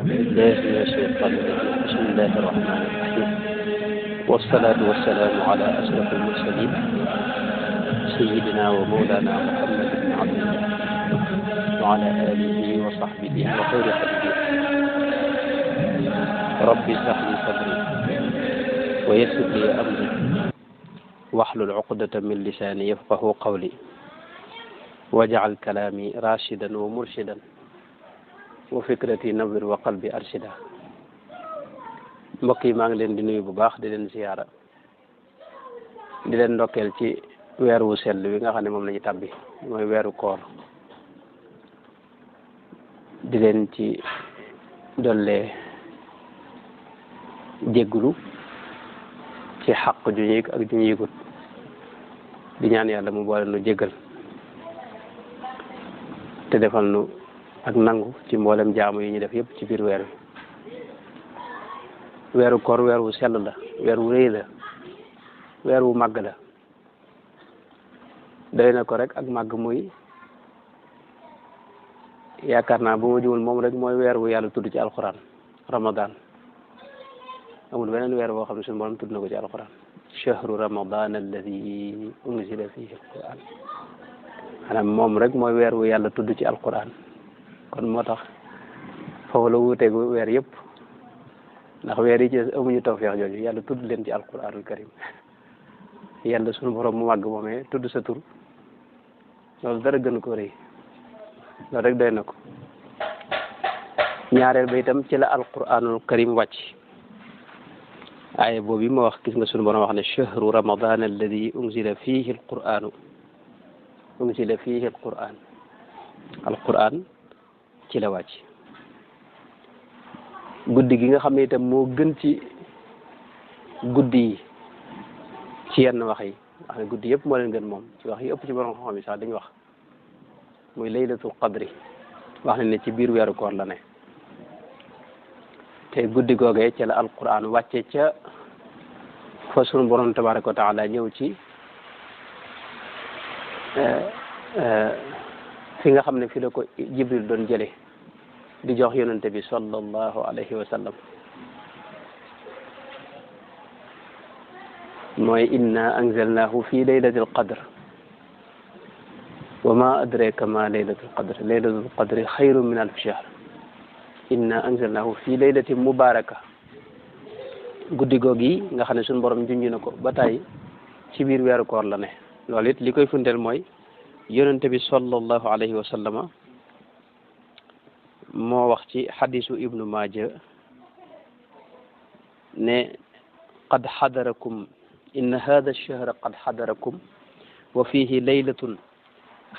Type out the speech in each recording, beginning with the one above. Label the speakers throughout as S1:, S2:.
S1: بالله من الشيطان الرجيم بسم الله الرحمن الرحيم والصلاة والسلام على أشرف المرسلين سيدنا ومولانا محمد بن عبد الله وعلى آله وصحبه وخير خلقه رب اشرح لي صدري ويسر لي أمري واحلل عقدة من لساني يفقه قولي واجعل كلامي راشدا ومرشدا wa fikrati nawwir wa qalbi arshida. mbokk yi maa ngi leen di nuyu bu baax di leen ziyaara di leen ndokkeel ci weer wu sell wi nga xam ne moom la ñu tàbbi mooy weeru koor di leen ci dollee jéggulu ci xaq ju ñu yëg ak ju ñu yëgut di ñaan yàlla mu boole nu jéggal te defal nu ak nangu ci mboolem jaamu yi ñu def yépp ci biir weer wi weeru koor weer wu sell la weer wu rëy la weer wu màgg la doy na ko rek ak màgg muy yaakaar naa bu ma jiwul moom rek mooy weer wu yàlla tudd ci alquran ramadan amul beneen weer boo xam ne suñu borom tudd na ko ci alquran shahru ramadan alladi unzila fihi alquran maanaam moom rek mooy weer wu yàlla tudd ci alquran kon moo tax foofu la wuuteeg weer yëpp ndax weer yi ci amuñu tawfeex jooju yàlla tudd leen ci alquranul karim yàlla suñu borom mu màgg moomee tudd sa tur loolu dara gën ko rëy loolu rek doy na ko ñaareel ba itam ci la alquranul karim wàcc aaya boobu ma wax gis nga suñu borom wax ne shahru ramadan alladi unzila fihi alquran alquran ci la wàcc guddi gi nga xam ne itam moo gën ci guddi yi ci yenn wax yi wax ne guddi yëpp moo leen gën moom ci wax yi ëpp ci borom xam-xam yi sax dañu wax muy laylatul qadri wax ne ci biir weeru koor la ne te guddi googee ci la alquran wàcce ca fa sunu borom tabaraka wa taala ñëw ci fi nga xam ne fi la ko jibril doon jële di jox yonente bi sallallahu alayhi wa sallam mooy inna anzalnahu fi laylatil qadr wa ma adraka ma laylatul qadri xayrun min alfi shahr inna anzalnahu fi laylatin mubaraka guddi googi nga xam ne suñu borom junj na ko ba tey ci biir weeru koor la ne loolu it li koy fundeel mooy yonente bi sallallahu alayhi wa sallama moo wax ci xadisu ibnu maaja ne qad xadarakum inna hada alchahra qad xadarakum wa fihi laylatun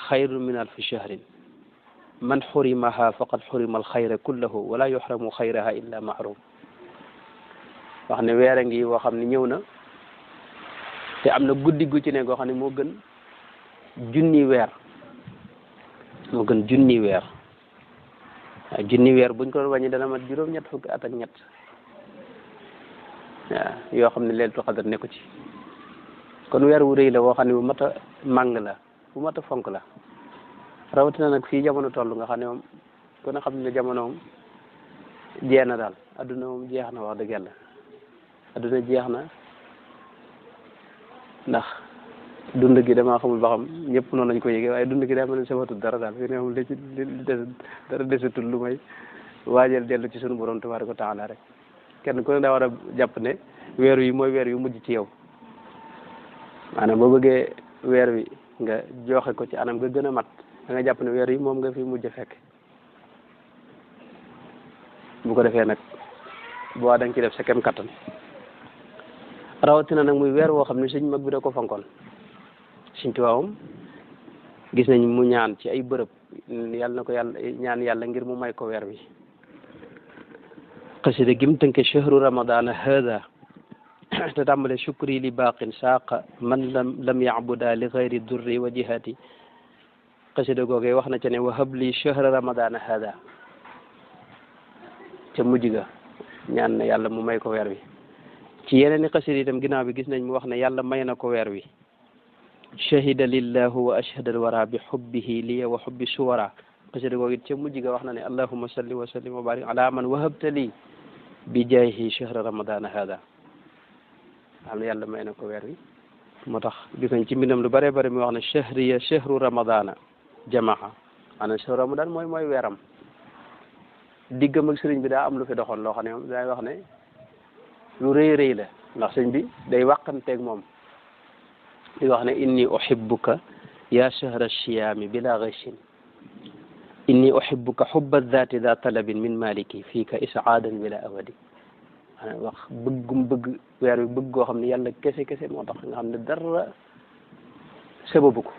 S1: xayrun min alfi shahrin man xurimaha faqad xurima alxayra kullahu wala yuxramu xayraha illa mahrum wax ne weer a ngi woo xam ne ñëw na te am na guddi gu ci ne goo xam ne moo gën junni weer moo gën junni weer waaw junni weer buñ ko wàññi dana mat juróom-ñett fukki at ak ñett waaw yoo xam ne laylatul qadr nekku ci kon weer wu rëy la woo xam ne bu mat a màng la bu mat a fonk la rawatina nag fii jamono toll nga xam ne moom kon a xam ne jamono moom jeex na daal adduna moom jeex na wax dëgg yàlla adduna jeex na ndax dund gi damaa xamul ba xam ñëpp noonu lañ ko yëgee waaye dund gi daa mel ne safatul dara daal fi ne moom li des dara desatul lu may waajal dellu ci sunu borom tabaaraka wa taala rek kenn ku ne daa war a jàpp ne weer wi mooy weer yu mujj ci yow maanaam boo bëggee weer wi nga joxe ko ci anam nga gën a mat da nga jàpp ne weer yi moom nga fi mujj fekk bu ko defee nag boo da nga ci def sa kem kattan rawatina nag muy weer woo xam ne suñ mag bi da ko fonkoon Sëñ Tuubaa gis nañ mu ñaan ci ay bërëb yàlla na ko yàlla ñaan yàlla ngir mu may ko weer wi xasida gim tënke chahru ramadana hada te tàmbale shukri li baqin saaqa man lam yacbuda li gayri durri wa jihati xasida googee wax na ca ne wa habli chahra ramadana hada ca mujj ga ñaan na yàlla mu may ko weer wi ci yeneen i xasida itam ginnaaw bi gis nañ mu wax ne yàlla may na ko weer wi shahida lillahu wa ashhada alwara bi hubbihi liya wa hubbi suwara xasida googu it ca mujj ga wax na ne allahumma salli wa sallim wa barik ala man wahabta li bi jayhi shahra ramadana hada xam ne yàlla may na ko weer wi moo tax gis nañ ci mbindam lu bare bare mi wax ne shahriya shahru ramadana jamaha ana shahru ramadan mooy weeram diggam ak sëriñ bi daa am lu fi doxoon loo xam ne moom day wax ne lu rëy rëy la ndax sëriñ bi day wàqanteeg moom di wax ne inni uhibbuka ya shahra shiyami bila ghashin inni uhibbuka hubba dhati dha talabin min maliki fiika isaadan bila awadi maanaam wax bëggum bëgg weer wi bëgg goo xam ne yàlla kese moo tax nga xam ne dara sababu ko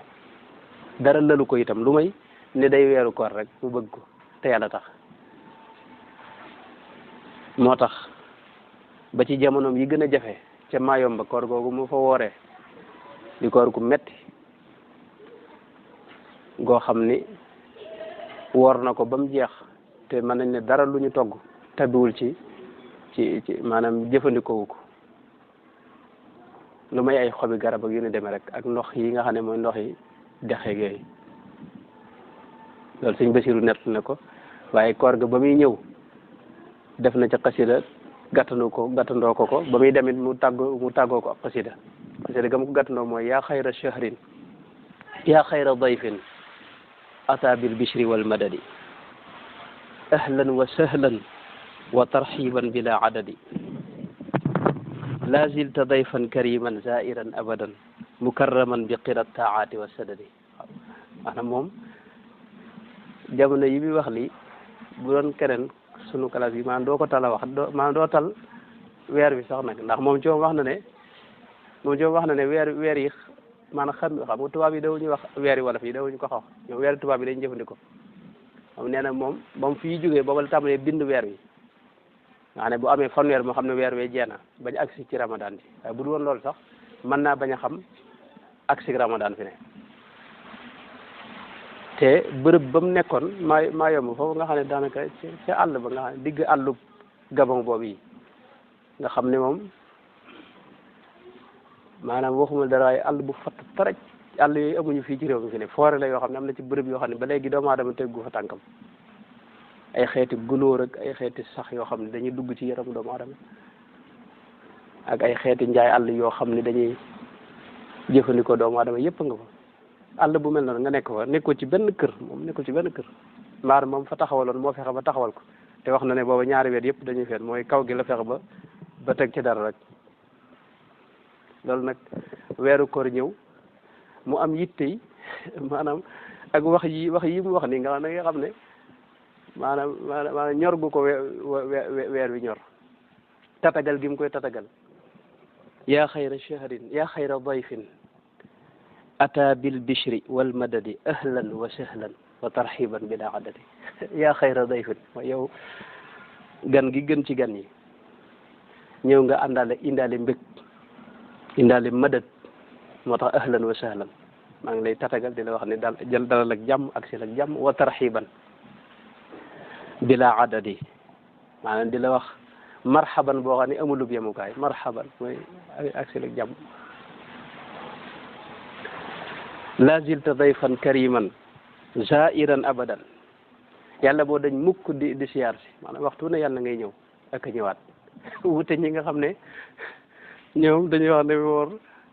S1: dara lalu ko itam lu may ne day weeru koor rek mu bëgg ko te yàlla tax moo tax ba ci jamonoom yi gën a jafe ca Mayomba koor googu mu fa wooree di koor gu metti goo xam ni woor na ko ba mu jeex te mën nañ ne dara lu ñu togg tabiwul ci maanaam jëfandikoowu ko lu may ay xobi garab ak yu ni demee rek ak ndox yi nga xam ne mooy ndox yi dexeeg yooyu loolu sëñ Basiru nett na ko waaye koor ga ba muy ñëw def na ca xasida gàttandoo ko ba muy demit mu tàggoo ko ak xasida ga mu ko gàttandoo mooy yaa xayra shahrin yaa xayra dayfin ata bil bishri wal madadi ahlan wa sahlan wa tarxiban bila adadi la zilta dayfan kariman zairan abadan mukarraman bi qirat taati wa sadadi waaw maanaam moom jamono yi bi wax lii bu doon keneen sunu classe yi maanaam doo ko tal a wax doo tal weer bi sax nag ndax moom ci moom wax na ne weer yi maanaam xam nga tubaab yi dawuñu wax weeri wolof yi dawuñu ko xaw ñoom weeri tubaab yi lañu jëfandikoo moom nee na moom ba mu fii jógee booba la tàmbalee bind weer wi nga xam ne bu amee fanweer moo xam ne weer wee jeena bañ agsi ci ramadan bi waaye bu du woon loolu sax mën naa bañ a xam agsi ramadan fi ne te bërëb ba mu nekkoon maa yomb foofu nga xam ne daanaka ca àll ba nga xam ne digg àllu gabon boobu yi nga xam ne moom maanaam waxuma dara waaye àll bu fatt taraj àll yooyu amuñu fii ci réew mi fi ne foore la yoo xam ne am na ci bërëb yoo xam ne ba léegi doomu aadama teggu fa tànkam ay xeeti gunóor ak ay xeeti sax yoo xam ne dañuy dugg ci yaram doomu aadama ak ay xeeti njaay àll yoo xam ne dañuy jëfandikoo doomu aadama yëpp nga fa àll bu mel noonu nga nekk fa nekkoo ci benn kër mbaar moom fa taxawaloon moo fexe ba taxawal ko te wax na ne booba ñaari weet yëpp dañuy feet mooy kaw gi la fexe ba teg ci dara rek loolu nag weeru koor ñëw mu am yitte yi maanaam ak wax yi mu wax nii nga xam ne maanaam ñor gu ko weer wi ñor tatagal gi mu koy tatagal yaa xayra shahrin yaa xayra dayfin ata bil bishri wal madadi ahlan wa sahlan wa tarxiban bila adadi yaa xayra dayfin yow gan gi gën ci gan yi ñëw nga indaale mbég indaale madad moo tax ahlan wa sahlan maa ngi lay tatagal di la wax ne dalal ak jàmm ak sil ak jàmm wa tarxiban bila adadi maanaam di la wax marhaban boo xam ne amulub yemukaay marhaban mooy ak sil ak jàmm la zilta dayfan kariman zairan abadan yàlla boo dañ mukk di siyaar si maanaam waxtu ne yàlla ngay ñëw ak a ñëwaat wute ñi nga xam ne ñoom dañuy wax ne woor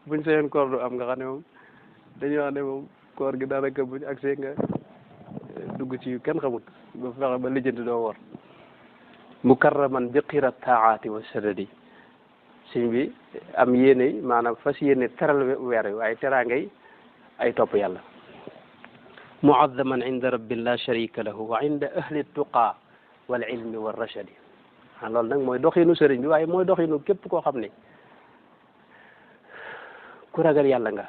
S1: buñ seen koor du am nga xam ne moom dañuy wax ne moom koor gi daanaka buñ agsee nga dugg ci yu kenn xamut ba fexe ba lijjanti doo woor mukarraman bi qirat taati wa sadadi sëñ bi am yéene maanaam fas yéene teral weer wi waaye teraangay ay topp yàlla muazzaman inda rabbin la sharika lahu wa inda ahli tuqa wal ilmi wa rachadi loolu nag mooy doxinu sëriñ bi waaye mooy doxinu képp koo xam ne ku ragal yàlla nga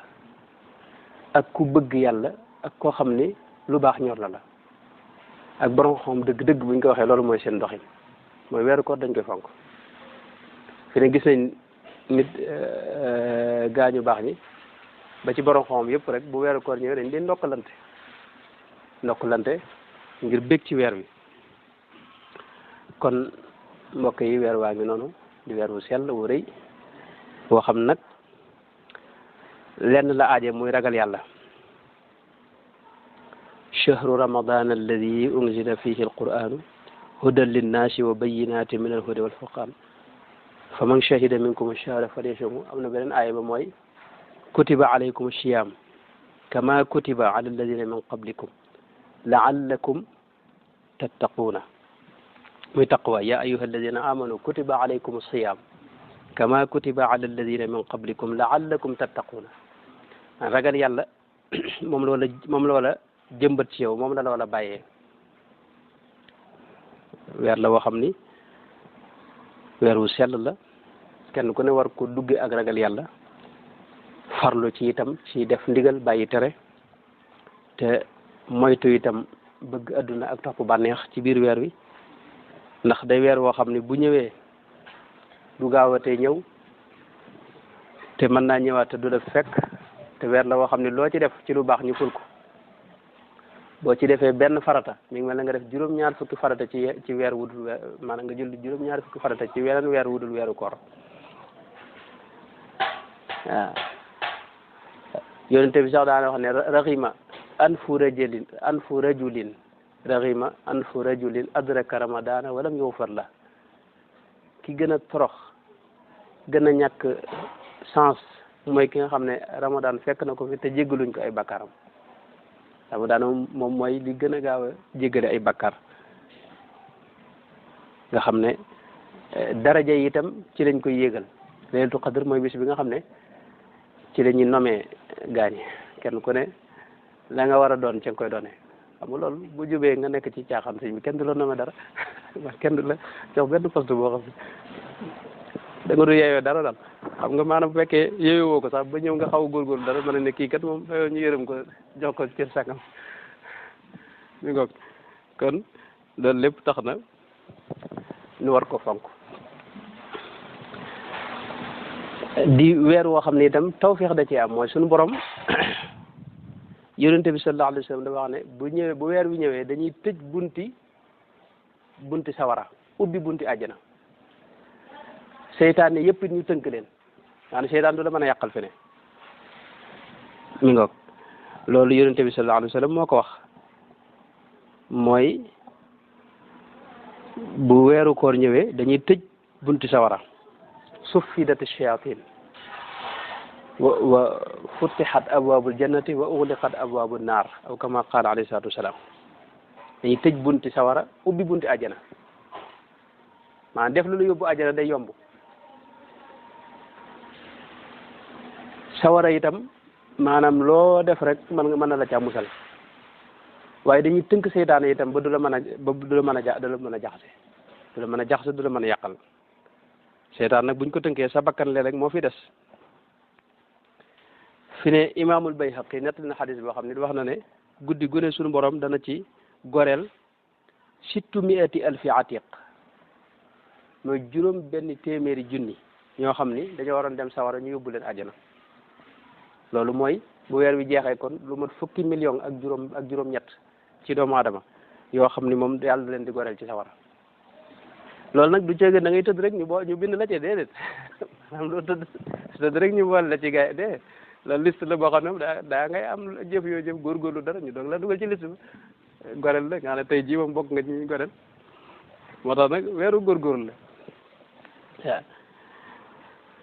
S1: ak ku bëgg yàlla ak koo xam ne lu baax ñor la ak borom xam dëgg-dëgg buñ ko waxee loolu mooy seen doxin mooy weeru koor dañ koy fonk fi ne gis nañ nit gaañu baax ñi ba ci borom xam yëpp rek bu weeru koor ñëwee dañ leen ndokkalante ngir bég ci weer wi kon mbokk yi weer waa ngi noonu di weer wu sell wu rëy boo xam nag lenn la aaje muy ragal yàlla chahru ramadan alladi unzila fihi alquranu hudan linnaasi wa bayinatin min alhuda walfurqan fa man shahida minkum ash-shahra falyasumhu am na beneen aaya ba mooy kutiba alaykum ash-siyam kama kutiba ala alladina min qablikum laallakum tattaquuna muy taqwa ya ayuha alladina amanu kutiba alaykum as-siyam kama kutiba ala alladina min qablikum laallakum tattaquuna ragal yàlla moom loola jëmbat ci yow moom la loola bàyyee weer la woo xam ni weer wu sell la kenn ku ne war ko dugge ak ragal yàlla farlu ci itam ci def ndigal bàyyi tere te moytu itam bëgg adduna ak topp bànneex ci biir weer wi ndax day weer woo xam ne bu ñëwee du gaawatee ñëw te mën naa ñëwaat te du la fekk te weer la woo xam ne loo ci def ci lu baax ñu ful ko boo ci defee benn farata mi ngi mel ne nga def juróom-ñaar fukki farata ci weer wudul weer maanaam nga jël juróom-ñaar fukki farata ci weneen weer wudul weeru koor waaw yonente bi sax daana wax ne raxima anfu rajulin raxima anfu rajulin adraka ramadana walam yughfar la ki gën a torox gën a ñàkk chance mooy ki nga xam ne ramadan fekk na ko fi te jéggaluñ ko ay bakkaaram ramadan moom mooy li gën a gaaw a jéggale ay bakkaar nga xam ne daraja yi itam ci lañ koy yéegal laylatul qadr mooy bis bi nga xam ne ci la ñuy nomee gaañi kenn ku ne la nga war a doon ca nga koy doone xam nga loolu bu jubee nga nekk ci caaxaan sëñ bi kenn du la nomee dara kenn du la jox benn poste boo xam ne da nga du yeeyoo dara daal xam nga maanaam bu fekkee yeeyoo ko sax ba ñëw nga xaw a góorgóorlu dara mën ne kii kat moom fayoo ñu yërëm ko jox ko ci sangam mi ngoog kon loolu lépp tax na ñu war ko fonk di weer woo xam ne itam tawfeex da ci am mooy suñu borom yonente bi sallallahu alayhi wa sallam dafa wax ne bu weer wi ñëwee dañuy tëj bunti sawara ubbi bunti àjjana seytaane yëpp ñu tënk leen maanaam seytaan du la mën a yàqal fene mi ngoog loolu yonente bi sallallahu alayhi wa sallam moo ko wax mooy bu weeru koor ñëwee dañuy tëj bunti sawara suffidat ash-shayatin wa futtihat abwaabul jannati wa ughliqat abwaabun naar aw kama qaala alayhi salaatu wasalaam dañuy tëj bunti sawara ubbi bunti àjjana maanaam def lu la yóbbu àjjana day yomb sawara itam maanaam loo def rek mën na la caa musal waaye dañuy tënk seytaane itam ba du la mën a jaxase du la mën a jaxase du la mën a yàqal seytaan nag buñ ko tënkee sa bakkan lee rek moo fi des fi ne imaamul Bayhaqi nettali na xadis boo xam ne wax na ne guddi gu ne suñu borom dana ci goreel 600 alfi atiq mooy juróom benn téeméeri junni ñoo xam ni dañoo waroon dem sawara ñu yóbbu leen àjjana loolu mooy bu weer wi jeexee kon lu mat fukki million ak juróom-ñett ci doomu aadama yoo xam ni moom yàlla da leen di goreel ci sawara loolu nag du ceegee da ngay tëdd rek ñu bind la ci déedéet maanaam doo tëdd rek ñu boole la ci gaay dee loolu liste la boo xam ne daa ngay am jëf yoo jëf góorgóorlu dara ñu doog la dugal ci liste ba goreel la nga ne tey jii moom bokk nga ci ñu goreel moo tax nag weeru góorgóorlu la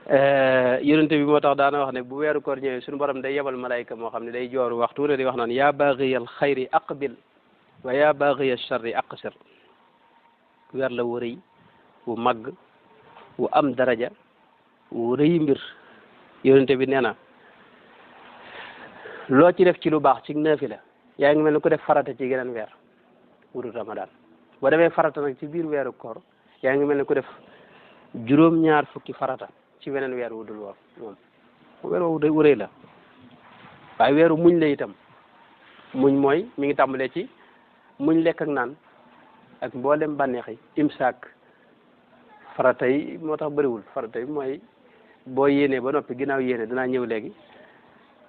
S1: waaw yonente bi moo tax daana wax ne bu weeru koor ñëwee suñu borom day yebal malayka moo xam ne day jooru waxtu ne di wax naan yaa baaxiyal xayri aqbil wa yaa baaxiyal charri aqsir weer la wu rëy wu màgg wu am daraja wu rëy mbir yonente bi nee na loo ci def ci lu baax ci naafila yaa ngi mel ni ko def farata ci geneen weer wudul ramadan boo defee farata nag ci biir weeru koor yaa ngi mel ni ko def juróom-ñaar fukki farata ci weneen weer wudul woor moom weer wu rëy la waaye weeru muñ la itam muñ mooy mi ngi tàmbalee ci muñ lekk ak naan ak mboolem bànneex yi imsaak farata yi moo tax bëriwul farata yi mooy boo yéenee ba noppi ginnaaw yéene danaa ñëw léegi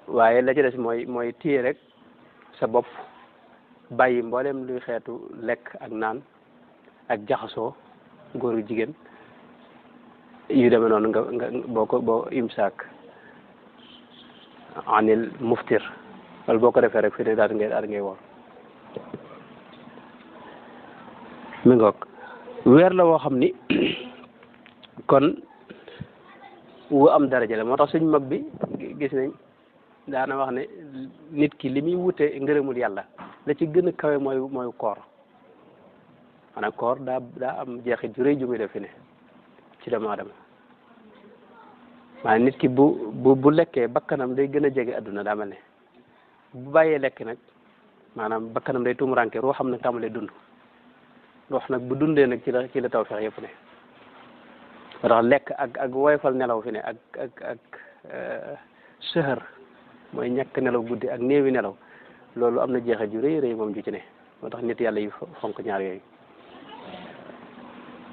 S1: waaye la ci des mooy téye rek sa bopp bàyyi mboolem luy xeetu lekk ak naan ak jaxasoo góor ak jigéen yu demee noonu nga boo imsaak anil muftir wala boo ko defee rek fi ne daal ngay woor mi ngoog weer la woo xam ni kon wu am daraja la moo tax suñ mag bi gis nañ daana wax ne nit ki li muy wute ngërëmul yàlla la ci gën a kawe mooy koor maanaam koor daa am jeexit ju rëy ju muy def fi ne ci doomu aadama maanaam nit ki bu lekkee bakkanam day gën a jege adduna daa mel ne bu bàyyee lekk nag maanaam bakkanam day tumuranke roo xam nag tàmbalee dund roox nag bu dundee nag ci la taw feex yëpp ne moo tax lekk ak woyofal nelaw fi ne ak sëhër mooy ñàkk nelaw guddi ak néewi nelaw loolu am na jeexit ju rëy rëy moom ju ci ne moo tax nit yàlla yi fonk ñaar yooyu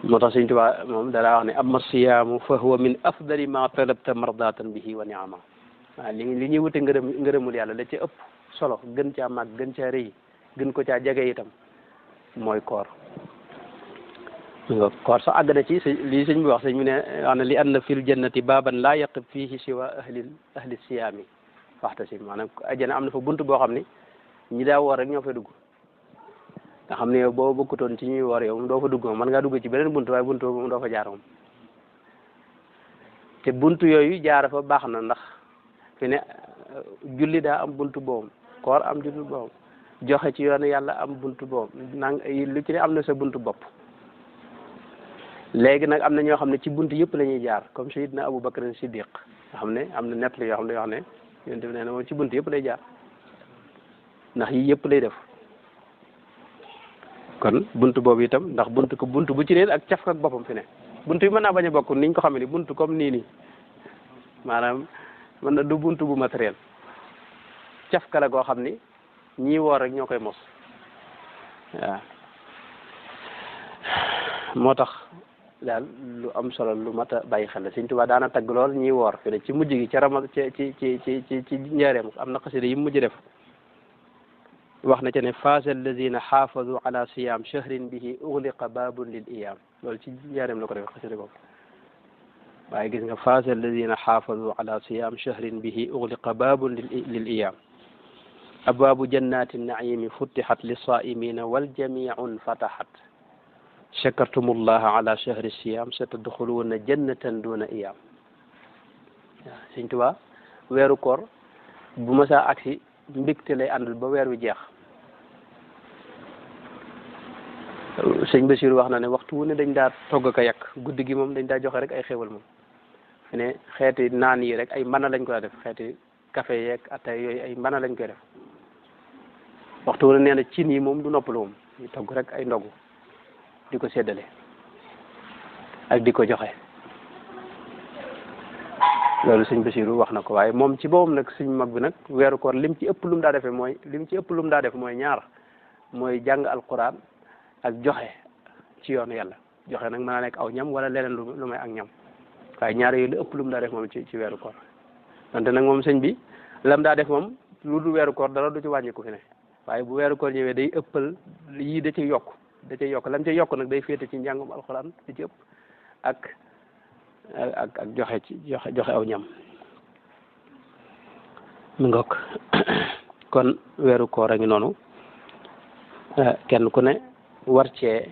S1: moo tax Sëñ Tuubaa moom dalaa wax ne amma siyaamu fa huwa min afdali ma talabta mardatan bihi wa niama waaw li ñuy wute ngërëmul yàlla la ci ëpp solo gën caa màgg gën caa rëy gën ko caa jege itam mooy koor koor sax àgg na ci lii sëñ bi wax sëñ bi ne wax na li anna fil jannati baaban laa yaqib fiihi siwa ahli siyaami waxta si maanaam ajjana am na fa bunt boo xam ne ñi daa woor rek ñoo fay dugg nga xam ne yow boo bokkutoon ci ñuy woor yow moom doo fa dugg moom mën ngaa dugg ci beneen bunt waaye bunt moom doo fa jaar moom te bunt yooyu jaar fa baax na ndax fi ne julli daa am bunt boobu koor am julli boobu joxe ci yoonu yàlla am bunt boobu lu ci ne am na sa bunt bopp léegi nag am na ñoo xam ne ci bunt yëpp la ñuy jaar comme Sayyidna Abu Bakr Siddiq nga xam ne am na nett la yoo xam ne yoo xam ne yonent bi nee na moom ci bunt yëpp lay jaar ndax yi yëpp lay def kon bunt boobu itam ndax bunt bu ci ne ak caf ak boppam fi ne bunt yi mën naa bañ a bokk niñ ko xamee ni bunt comme nii maanaam mën na du bunt bu matériel caf ka la goo xam ni ñii woor rek ñoo koy mos waaw moo tax daal lu am solo lu mat a bàyyi xel la Sëñ Tuubaa daana tagg lool ñiy woor fi ne ci mujj gi ca rama ci njaareem am na xasida yi mujj def wax na ca ne faasa alladina xaafadu ala siyam shahrin bihi ughliqa babun lil iyam loolu ci njaareem la ko def xasida boobu waaye gis nga faasa alladina xaafadu ala siyam shahrin bihi ughliqa babun lil iyam abwaabu jannati naimi futixat lissaimina waljamiun fataxat shakartumullaha ala shahri siyam satadxuluuna jannatan duna iyam waaw Sëñ Tuubaa weeru koor bu ma saa agsi mbégte lay àndal ba weer wi jeex sëñ Basiru wax na ne waxtu wu ne dañ daa togg ko yàq guddi gi moom dañ daa joxe rek ay xéwal moom fi ne xeeti naan yi rek ay mbana lañ koy def xeeti café yeeg atay yooyu ay mbana lañ koy def waxtu wu ne nee na cin yi moom du noppalu moom ñu togg rek ay ndogu di ko séddale ak di ko joxe loolu sëñ Basiru wax na ko waaye moom ci boppam nag suñ mag bi nag weeru koor lim ci ëpp lu mu daa defee mooy ñaar mooy jàng alquran ak joxe ci yoonu yàlla joxe nag mën naa nekk aw ñam wala leneen lu may ak ñam waaye ñaar yooyu lu ëpp lu mu daa def moom ci weeru koor wante nag moom sëñ bi lam daa def moom lu dul weeru koor dara du ci wàññiku fi ne waaye bu weeru koor ñëwee day ëppal yii da ci yokk lam ci yokk nag day féete ci njàngum alquran di ci ëpp ak joxe aw ñam mu ngoog kon weeru koor a ngi noonu kenn ku ne war cee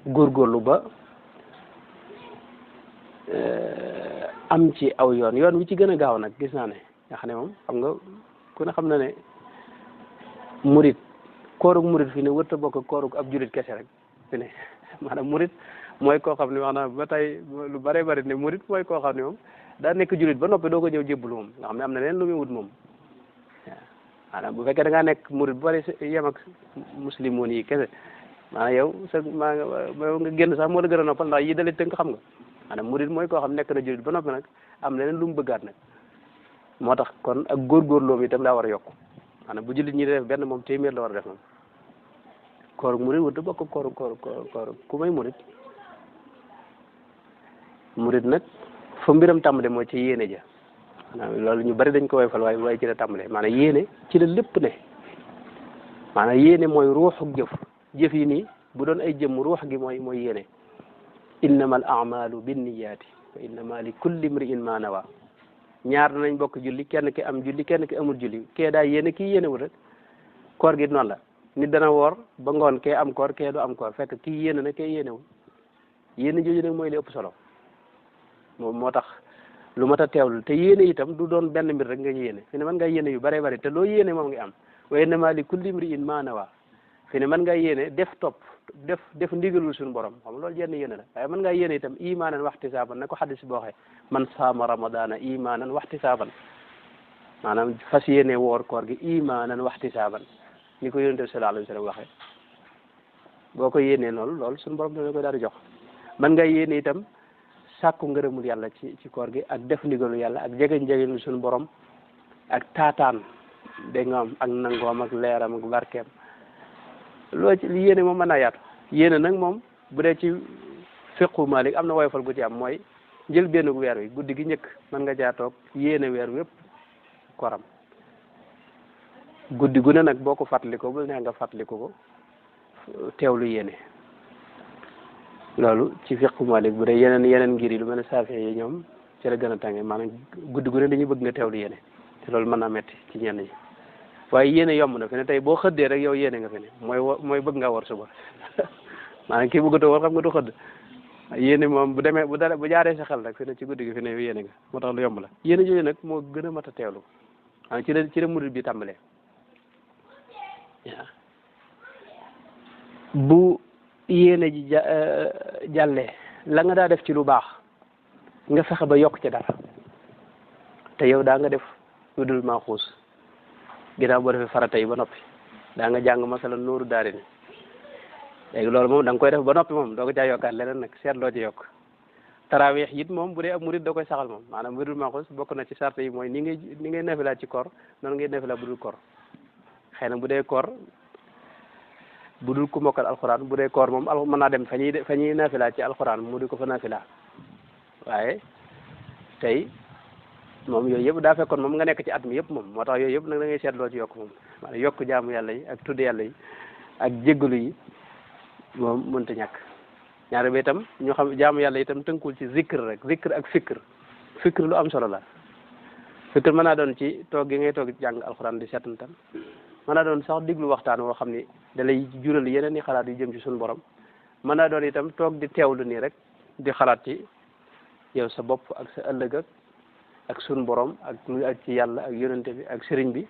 S1: góorgóorlu ba am ci aw yoon wi ci gën a gaaw nag gis naa ne nga xam ne moom xam nga ku ne xam na ne murit koorug murit fi ne wërta bokk koorug ab julit kese rek fi ne maanaam murit mooy koo xam ne wax na ba tey lu bare bari ne murit mooy koo xam ne moom daa nekk julit ba noppi doo ko ñëw jébbalu moom nga xam ne am na leen lu muy wut moom waaw maanaam bu fekkee da ngaa nekk murit bu bari yem ak muslimoon yi kese maanaam yow nga génn sax moo la gën a noppal ndax yi dalee tënk xam nga maanaam murit mooy koo xam nekk na julit ba noppi nag am leneen lu mu bëggaat nag moo tax kon ak góorgóorloom itam daa war a yokk maanaam bu jullit ñi def benn moom téeméer la war a def moom koor murit wut bokk koor ku may murit nag fa mbiram tàmbale mooy ci yéene ja maanaam loolu ñu bari dañ ko woyfal waaye ci la tàmbale maanaam yéene ci la lépp ne maanaam yéene mooy ruuxu jëf yi nii bu doon ay jëmm ruux gi mooy yéene innama al a'malu binniyaati wa innama li kulli imri'in ma nawa ñaar danañ bokk julli kenn ki am julli kenn ki amul julli kee daa yéene kii yéenewul rek koor gi noonu la nit dana woor ba ngoon kee am koor kee du am koor fekk kii yéene na kee yéenewul yéene jooju nag mooy li ëpp solo moom moo tax lu mat a teewlu te yéene itam du doon benn mbir rek nga yéene fi ne mën nga yéene yu bare bari te loo yéene moom nga am wa innama li kulli imri'in ma nawa fi ne mën nga yéene def topp def ndigalul suñu borom xam loolu jenn yéene la waaye mën ngaa yéene itam imaanan waxtisaaban na ko xadis boo xee man saama ramadana imaanan waxtisaaban maanaam fas yéene woor koor gi imaanan waxtisaaban ni ko yonent bi sallallahu alayhi wa sallam waxee boo ko yéenee noonu loolu suñu borom dana koy daal di jox mën nga yéene itam sàkku ngërëmul yàlla ci koor gi ak def ndigalu yàlla ak jegeñ suñu borom ak taataan dégg nga am ak nangoom ak leeram ak barkeem loo ci li yéene moom mën naa yaatu yéene nag moom bu dee ci fiqu Malik am na woyofal gu ci am mooy njël benn weer wi guddi gi njëkk mën nga caa toog yéene weer wi yëpp koram guddi gu ne nag boo ko fàttalikoo bu neex nga fàttaliku ko teewlu yéene loolu ci fiqu Malik bu dee yeneen ngir yi lu mel ne saafi yi ñoom ci la gën a tànge maanaam guddi gu ne dañuy bëgg nga teewlu yéene te loolu mën naa metti ci ñenn ñi waaye yéene yomb na fi ne tey boo xëddee rek yow yéene nga fi ne mooy bëgg nga war suba maanaam kii bëggatoo war xam nga du xëdd yéene moom bu demee bu jaaree sa xel rek fi ne ci guddi gi fi ne yow yéene nga moo tax lu yomb la yéene jooju nag moo gën a mat a teewlu ci la murid bi tàmbalee waaw bu yéene ji jàllee la nga daa def ci lu baax nga fexe ba yokk ci dara te yow daa nga def lu dul maa xuus ginnaaw boo defee farata yi ba noppi daa nga jàng masala nooru daari ni léegi loolu moom da nga koy def ba noppi moom doo ko caa yokkaat leneen nag seet loo ci yokk taraweex it moom bu dee ab murid da koy saxal moom maanaam bu dul maa xuus bokk na ci sart yi mooy ni ngay nafila ci koor noonu ngay nafila bu dul koor xëy na bu dee koor bu dul ku mokkal alxuraan bu dee koor moom mën naa dem fa ñuy nafila ci alxuraan mu di ko fa nafila waaye tey moom yooyu yëpp daa fekkoon moom nga nekk ci at mi yëpp moom moo tax yooyu yëpp nag da ngay seetloo ci yokk moom maanaam yokk jaamu yàlla yi ak tudd yàlla yi ak jéggalu yi moom mënta ñàkk ñaare ba itam ñoo xam jaamu yàlla itam tënkul ci zikr rek zikr ak fikr lu am solo la fikr mën naa doon ci toog gi ngay toog jàng alxuraan di seetantal mën naa doon sax diglu waxtaan woo xam ni da lay jural yeneen i xalaat yu jëm ci suñu borom mën naa doon itam toog di teewlu nii rek di xalaat ci yow sa bopp ak sa ëllëg ak suñu borom ak ci yàlla ak yonente bi ak sëriñ bi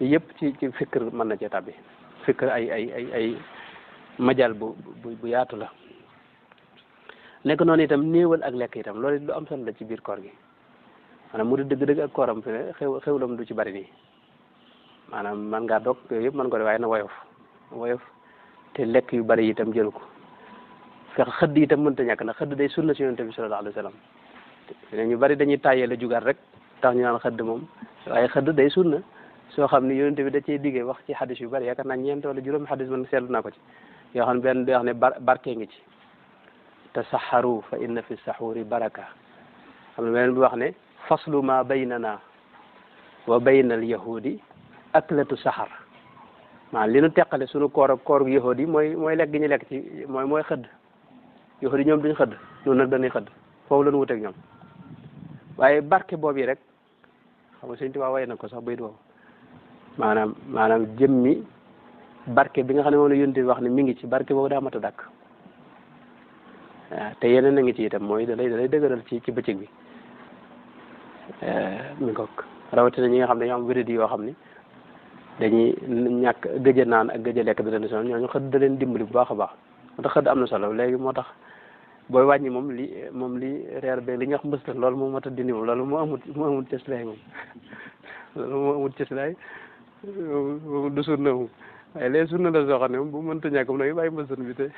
S1: yëpp ci fikr mën na cee tàbbi fikr ay majal bu yaatu la nekk noonu itam néewal ak lekk itam loolu lu am solo la ci biir koor gi maanaam mu di dëgg-dëgg ak kooram fi ne xewlam du ci bari nii maanaam man ngaa dog yooyu yëpp mën ko def waaye na woyof te lekk yu bari itam jël ko fex xëdd itam mënta ñàkk ndax xëdd day sunna si yonente bi sallallahu alayhi wa sallam ne ñu bari dañuy tàyyee la jugaat rek tax ñu naan xëdd moom waaye xëdd day sunna soo xam ni yonente bi da cee diggee wax ci xadis yu bari yaakaar naa ñeent wala juróomi xadis man seetlu naa ko ci yoo xam ne benn di wax ne barke ngi ci tasaxaru fa inna fi saxuri baraka xam ne beneen bi wax ne faslu ma baynana wa bayna al yahudi aklatu saxar maanaam li nu teqale suñu koor ak koor yahudi mooy lekk gi ñu lekk ci mooy xëdd yahudi ñoom duñ xëdd noonu nag dañuy xëdd foofu la ñu wuteeg ñoom waaye barke boobu yi rek xam nga Sëñ Tuubaa way na ko sax bayit boobu maanaam jëmmi barke bi nga xam ne moom la yonent bi wax ne mi ngi ci barke boobu daa mat a dàkk waaw te yeneen a ngi ci itam mooy da lay dëgëral ci bëccëg bi mi ngoog rawatina ñi nga xam ne dañoo am wéradi yoo xam ni dañuy ñàkk gëj a naan ak gëj a lekk da leen sonal ñooñu xëdd da leen dimbali bu baax a baax moo tax xëdd am na solo léegi moo tax booy wàññi moom li reer be li ñuy wax mbëstal loolu moom moo tax dindi moom loolu moo amut cëslaay moom loolu moo amut cëslaay moom du sunna moom waaye léegi sunna la soo xam ne moom bu mënta ñàkk moom nag bàyyi mbëstal bi te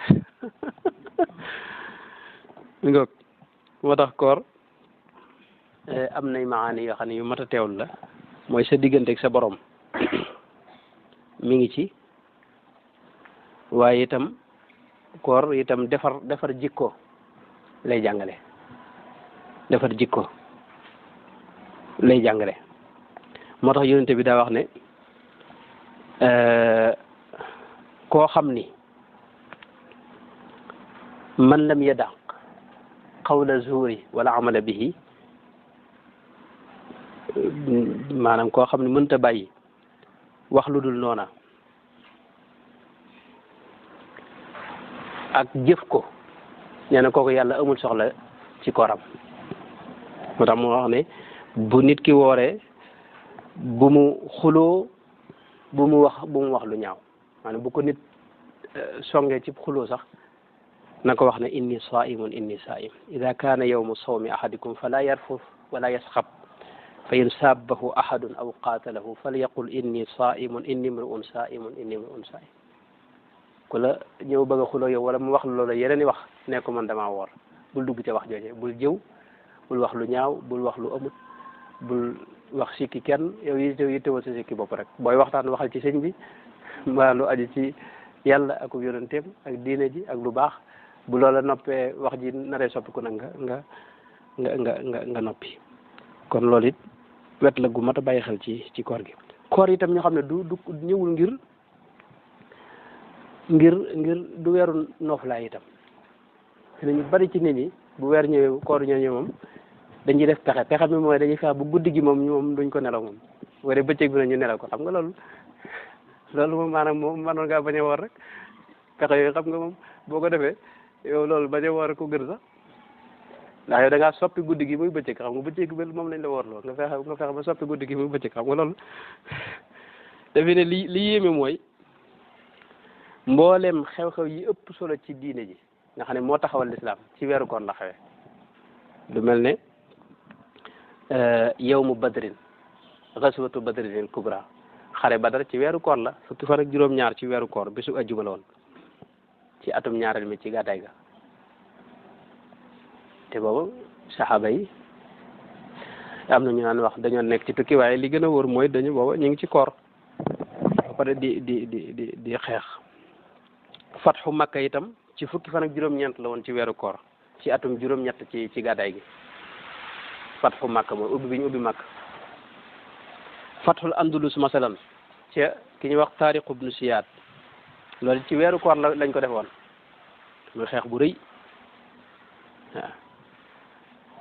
S1: mi ngoog moo tax koor am nay maani yoo xam ne yu mat a teewlu la mooy sa diggante ak sa borom mi ngi ci waaye itam koor itam defar jikko lay jàngale defar jikko lay jàngale moo tax yonente bi daa wax ne koo xam ni man lam yada qawla zuuri wala amala bihi maanaam koo xam ne mënta bàyyi wax lu dul noona ak jëf ko nee na kooku yàlla amul soxla ci kooram moo tax mu wax ne bu nit ki wooree bu mu xuloo bu mu wax lu ñaaw maanaam bu ko nit songee ci xuloo sax na ko wax ne inni saimun inni saim ida kaana yawmu sawmi ahadikum fala yarfuf wala yasxab fa in sabbahu ahadun aw qaatalahu falyaqul inni saimun inni mru'un saimun inni mru'un saim ku la ñëw bëgg a xuloo yow wala mu wax loola yeneen i wax ne ko man damaa woor bul dugg ca wax jooje bul jëw bul wax lu ñaaw bul wax lu amut bul wax sikki kenn yow yittewoo sa sikki bopp rek booy waxtaan waxal ci sëñ bi mbaa lu aju ci yàlla ak yonenteem ak diine ji ak lu baax bu loola noppee wax ji naree soppiku nag nga noppi kon loolu it wet la gu mat a bàyyi xel ci koor gi koor itam ñoo xam ne du ñëwul ngir du weeru nooflaay itam te ñu bari ci nit ñi bu weer ñëwee koor ñëwee moom dañuy def pexe mi mooy dañuy fexe bu guddi gi moom duñ ko nelaw moom wala bëccëg bi na ñu nelaw ko xam nga loolu moom maanaam moom mënoon ngaa bañ a woor rek pexe yooyu xam nga moom boo ko defee yow loolu bañ a woor ko gën sax ndax yow da ngaa soppi guddi gi muy bëccëg xam nga bëccëg bi moom lañ la woorloo nga fexe ba soppi guddi gi muy bëccëg xam nga loolu defe ne li yéeme mooy mboolem xew-xew yi ëpp solo ci diine ji nga xam ne moo taxawal lislaam ci weeru koor la xewee lu mel ne yawmu badrin xaswatu badrin kubra xare badar ci weeru koor la fukki fan ak juróom-ñaar ci weeru koor bisu ajjuma la woon ci atum ñaareel mi ci gàddaay ga te boobu saxaaba yi am na ñu naan wax dañoo nekk ci tukki waaye li gën a wóor mooy dañu booba ñu ngi ci koor ba pare di xeex fatxu makka itam ci fukki fan ak juróom-ñeent la woon ci weeru koor ci atum juróom-ñett ci gàddaay gi fatxu makka mooy ubbi bi ñu ubbi makka fatxul andalus masalan ci ki ñuy wax taariq ibnu siyaad loolu ci weeru koor lañ ko defoon muy xeex bu rëy waaw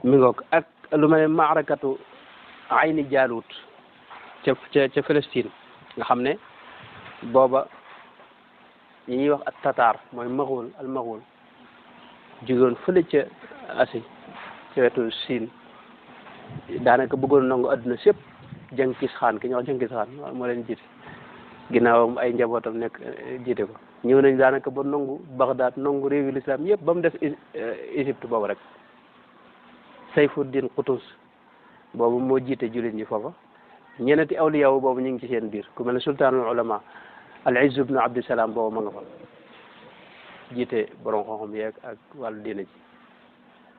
S1: mi ngoog ak lu mel ne maarakatu ayni jaalut ca Palestine nga xam ne booba ñi ñuy wax ak tatar mooy al maxuul jógewoon fële ca Asie ca wetu Siin daanaka bëggoon nangu adduna sépp Jenkis Xaan ki ñuy wax Jenkis Xaan moo leen jiite ginnaawam ay njabootam nekk jiite ko ñëw nañ daanaka ba nangu Bagdad nangu réewi l'islam yëpp ba mu def Égypte boobu rek Sayfuddin Qutus boobu moo jiite jullit ñi foofa ñeneti awliyaw boobu ñu ngi ci seen biir ku mel ne sultaanul ulama al Izz ibnu Abdissalaam boobu ma nga fa jiite borom xam-xam yeeg ak wàllu diina ji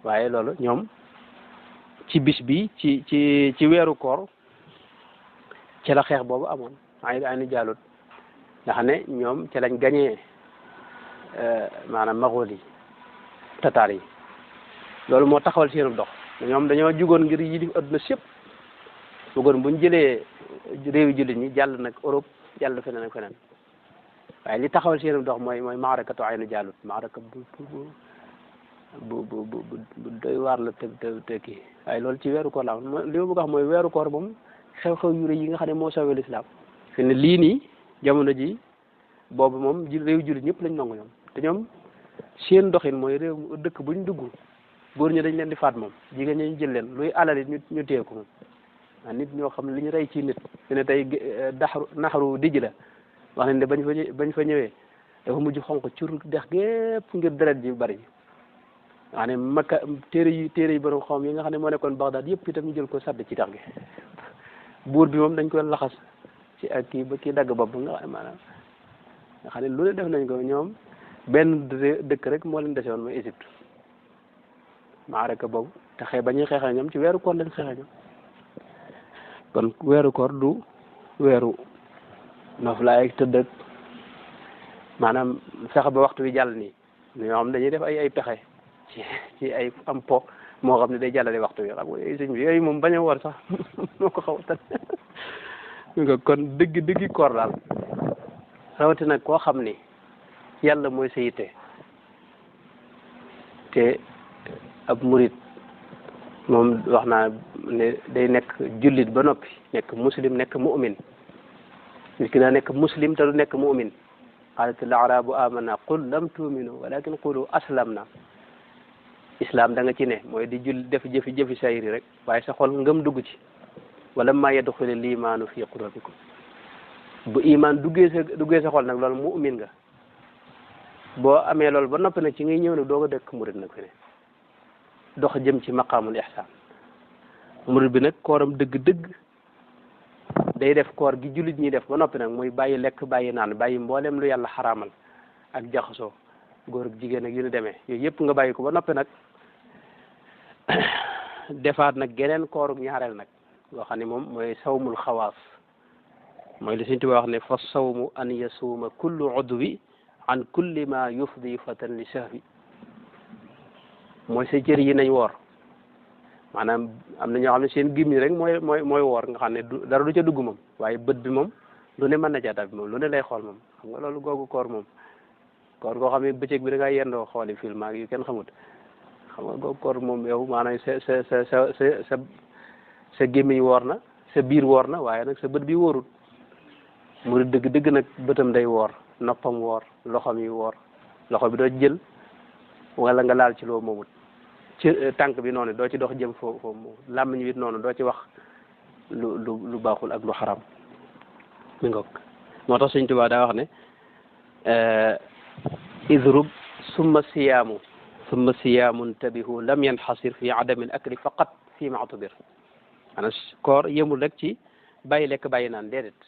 S1: waaye loolu ñoom ci bis bi ci weeru koor ci la xeex boobu amoon ay ni jaalut nga xam ne ñoom ci lañ gañee maanaam maxool yi tataar yi loolu moo taxawal seenu dox ñoom dañoo jugoon ngir yilif adduna sépp bëggoon buñ jëlee réewi jullit ñi jàll nag Europe jàll feneen ak feneen waaye li taxawal seenu dox mooy maarakatu aynu jaalut maaraka bu doy waar la te kii waaye loolu ci weeru koor la am li ma bëgg a wax mooy weeru koor moom xew-xew yu rëy yi nga xam ne moo sawee lislaam fi ne lii nii jamono ji boobu moom réew jullit ñëpp lañ nangu ñoom te ñoom seen doxin mooy réew dëkk buñ dugg góor ñi dañ leen di faat moom jigéen ñi ñu jël leen luy alal it ñu téye ko moom waaw nit ñoo xam ne li ñu rey ci nit fi ne tey naxaru dijj la wax nañ ne bañ fa ñëwee dafa mujj xonq cur dex gépp ngir deret ji bari nga xam ne makka téere yi borom xam yi nga xam ne moo nekkoon Bagdad yëpp itam ñu jël ko sàdd ci dex gi buur bi moom dañ koy laxas ci ak kii ba kii dagg bopp nga xam ne lu ne def nañ ko ñoom benn dëkk rek moo leen dese woon mooy Égypte maaraka boobu te ba ñuy xeexee ñoom ci weeru koor lañ xeexee ñoom kon weeru koor du weeru noflaay ak tëdd ak maanaam fexe ba waxtu wi jàll nii ñoo xam dañuy def ay pexe ci ay am po moo xam ne day jàllale waxtu wi xam nga sëñ bi yooyu moom bañ a woor sax moo ko xaw a tan kon dëgg koor daal rawatina koo xam ni yàlla mooy sa yitte te ab murit moom wax naa ne day nekk jullit ba noppi nekk muslim nekk mu'min nit ki daa nekk muslim te du nekk mu'min qaalatil a'raabu aamanna qul lam tu'minu walakin qulu aslamna islam da nga ci ne mooy di julli def jëfi sayri rek waaye sa xol ngëm dugg ci wala ma yadxuli liimaanu fi qulubikum bu iman duggee sa xol nag loolu mu'min nga boo amee loolu ba noppi nag ci ngay ñëw nag doo ko dëkk murid nag fi ne dox jëm ci maqaamul ihsaan murid bi nag kooram dëgg-dëgg day def koor gi jullit ñi def ba noppi nag muy bàyyi lekk bàyyi naan bàyyi mboolem lu yàlla xaraamal ak jaxasoo góor ak jigéen ak yu ñu demee yooyu yëpp nga bàyyi ko ba noppi nag defaat nag geneen koorug ñaareel nag loo xam ne moom mooy sawmul xawaas mooy li Sëñ Tuubaa wax ne fa sawmu an yasuuma kullu udwi an kulli ma yufdi fatan li sahwi mooy sa cër yi nañ woor maanaam am na ñoo xam ne seen gémmiñ rek mooy woor nga xam ne dara du ca dugg moom waaye bët bi moom lu ne mën na caa tab bi moom lu ne lay xool moom xam nga loolu googu koor moom koor goo xam ne bëccëg bi da ngaa yendoo xooli film ak yu kenn xamut xam nga googu koor moom yow maanaam sa gémmiñ woor na sa biir woor na waaye nag sa bët bi wóorut mu dëgg nag bëtam day woor noppam woor loxom yi woor loxo bi doo jël wala nga laal ci loo moomut ci tànk bi noonu doo ci dox jëm foofu moom làmmiñ wi noonu doo ci wax lu baaxul ak lu xaram mi ngoog moo tax Sëñ Tuubaa daa wax ne idrub summa siyaamun tabihu lam yanxasir fi adami al akli faqat fi ma atubir maanaam koor yemul rek ci bàyyi lekk bàyyi naan déedéet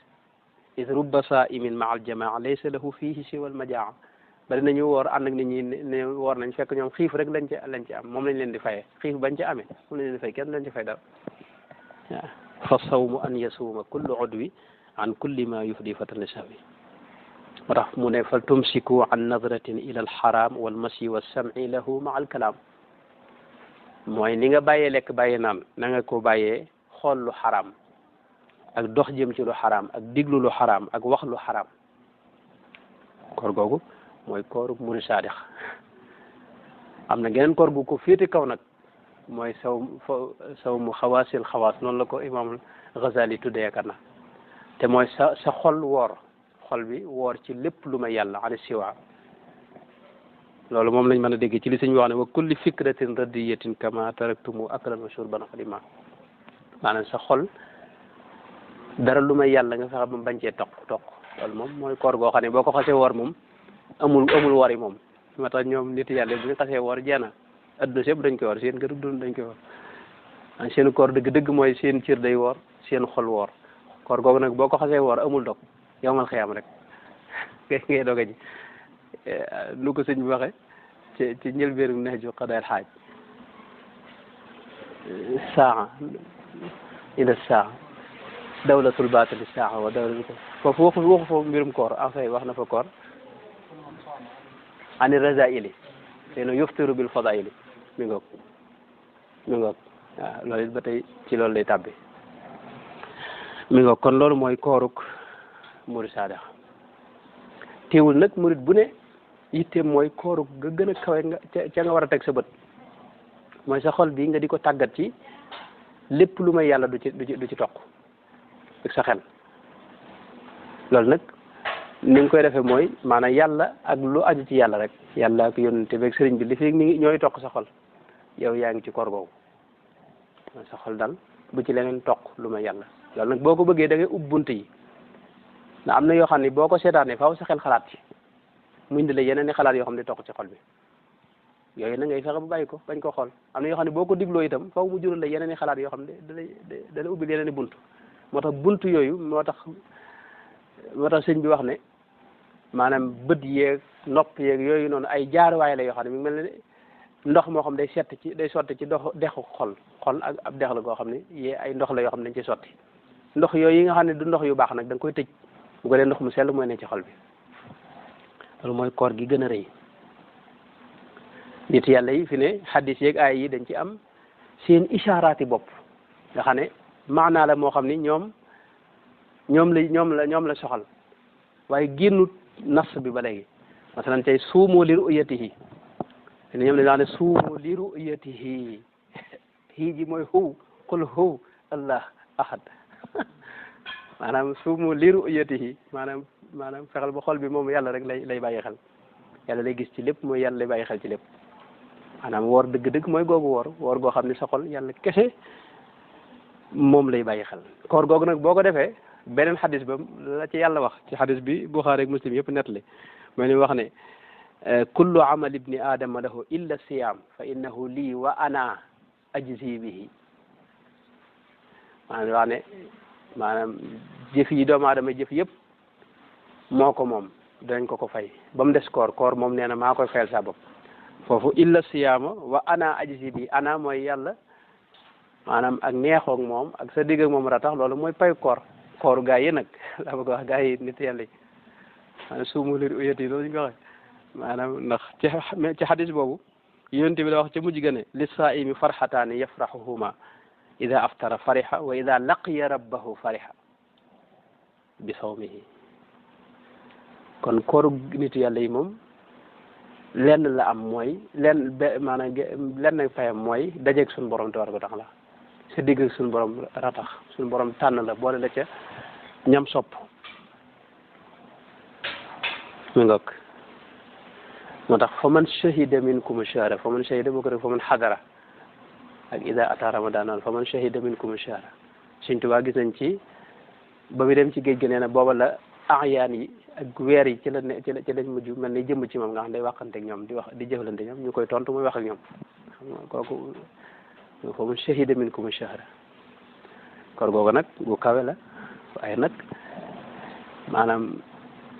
S1: id rubba saimin maa aljamaa laysa lahu fihi siwa almajaa bari nañu woor ànd ak nit ñi ne woor nañ fekk ñoom xiif rek lañ ci am moom lañ leen di fayee xiif bañ ci amee moom lañ leen di fay kenn lañ ci fay dara waaw fa sawmu an yasuuma kullu udwi an kulli ma yufdi fatan li sahwi moo tax mu ne fal tumsiku an nadratin ila alxaram walmasi walsam'i lahu maa alkalaam mooy ni nga bàyyee lekk bàyyee naan na nga ko bàyyee xool lu xaraam ak dox jëm ci lu xaraam ak diglu lu xaraam ak wax lu xaraam koor googu mooy kooru murid saadix am na geneen koor gu ko féete kaw nag mooy saw mu xawaasil xawaas noonu la ko imaamul Ghazali tuddee yaakaar na te mooy sa xol woor xol bi woor ci lépp lu may yàlla ani siwa loolu moom lañ mën a dégg ci li sëñ wax ne wa kulli fikratin radiyatin kama taraktumu aklan wa shurban xadima maanaam sa xol dara lu may yàlla nga fexe ba bañ cee toq loolu moom mooy koor goo xam ne boo ko xasee woor moom amul wari moom moo tax ñoom nit yàlla bu ñu xasee woor jeena adduna sépp dañ koy woor seen kër dund dañ koy woor seen koor dëgg-dëgg mooy seen cër day woor seen xol woor koor googu nag boo ko xasee woor amul dog yow mal xiyam rek ngay doga ji nu ko sëñ bi waxe ci njëlbéenu Nahju Qadaa'il Haaj saa ila saa dawlatul baatili saa wa dawlatul foofu waxu foofu mbirum koor en fait wax na fa koor ani razaili te no yuftiru bil fadaili mi ngoog waaw loolu it ba tey ci loolu lay tàbbi mi ngoog kon loolu mooy kooruk murid saadix teewul nag murid bu ne yitteem mooy kooruk nga gën a kawe nga ca nga war a teg sa bët mooy sa xol bi nga di ko tàggat ci lépp lu may yàlla du ci toq ak sa xel loolu nag ni nga koy defee mooy maanaam yàlla ak lu aju ci yàlla rek yàlla ak yonente beeg sëriñ bi li fi mi ngi ñooy toq sa xol yow yaa ngi ci koor googu sa xol daal bu ci leneen toq lu may yàlla loolu nag boo ko bëggee da ngay ub bunt yi ndax am na yoo xam ne boo ko seetaanee faaw sa xel xalaat ci mu indi la yeneen i xalaat yoo xam ne toq ci xol bi yooyu na ngay fexe ba bàyyi ko bañ ko xool am na yoo xam ne boo ko digloo itam faaw mu jural la yeneen i xalaat yoo xam ne da lay ubbil yeneen i bunt moo tax bunt yooyu moo tax sëñ bi wax ne maanaam bët yeeg nopp yeeg yooyu noonu ay jaaruwaay la yoo xam ne mi ngi mel ne ndox moo xam day sotti ci dexu xol ak ab dex la goo xam ne yee ay ndox la yoo xam ne dañ ci sotti ndox yooyu yi nga xam ne du ndox yu baax nag da nga koy tëj bu ko dee ndox mu sell mooy ne ci xol bi loolu mooy koor gi gën a rëy nit yàlla yi fi ne xaddis yeeg ay yi dañ ci am seen ishaaraati bopp nga xam ne maanaa la moo xam ni ñoom la soxal waaye génnut nas bi ba léegi masalan tey suumu li ru'yatihi te ñoom dañu wax ne suumu li ru'yatihi hii ji mooy hu qul hu allah ahad maanaam suumu li ru'yatihi maanaam fexeel ba xol bi moom yàlla rek lay bàyyi xel yàlla lay gis ci lépp mooy yàlla lay bàyyi xel ci lépp maanaam woor dëgg-dëgg mooy googu woor goo xam ne sa xol yàlla kese moom lay bàyyi xel koor googu nag boo ko defee beneen xadis ba la ci yàlla wax ci xadis bi Buxaari ak Muslim yëpp nettali mooy li wax ne kullu amal ibni adama lahu illa siyam fa innahu lii wa ana ajzi bihi maanaam wax ne maanaam jëf yi doomu aadama jëf yëpp moo ko moom dinañ ko fay ba mu des koor moom nee na maa koy fayal sa bopp foofu illa siyaama wa ana ajzi bi ana mooy yàlla maanaam ak neexoog moom ak sa digg ak moom ratax loolu mooy pay kooru gaa yi nag la bëgg wax gaa yi nit yàlla yi maanaam suumu li uyati loolu ñu ko waxee maanaam ndax ci xadis boobu yonent bi la wax ca mujj ga ne li saa'imi farxataani yafraxuhuma ida aftara farixa wa ida laqiya rabbahu farixa bi sawmihi kon kooru nitu yàlla yi moom lenn la am mooy lenn fayam mooy dajeeg suñu borom tabaaraka wa taala sa digg ak suñu borom ratax suñu borom tànn la boole la ca ñam sopp mi ngoog moo tax fa man shahida minkum shahra fa man shahida boo ko rek fa man xadara ak ida ata ramadan noonu fa man shahida minkum shahra Sëñ Tuubaa gis nañ ci ba mu dem ci géej gi nee na booba la ayaan yi ak weer yi ci lañ mujj mel ni jëmm ci moom nga xam day waxante ak ñoom di jëflante ñoom ñu koy tontu muy wax ak ñoom xam nga kooku fa man shahida minkum shahra koor googu nag gu kawe la waaye nag maanaam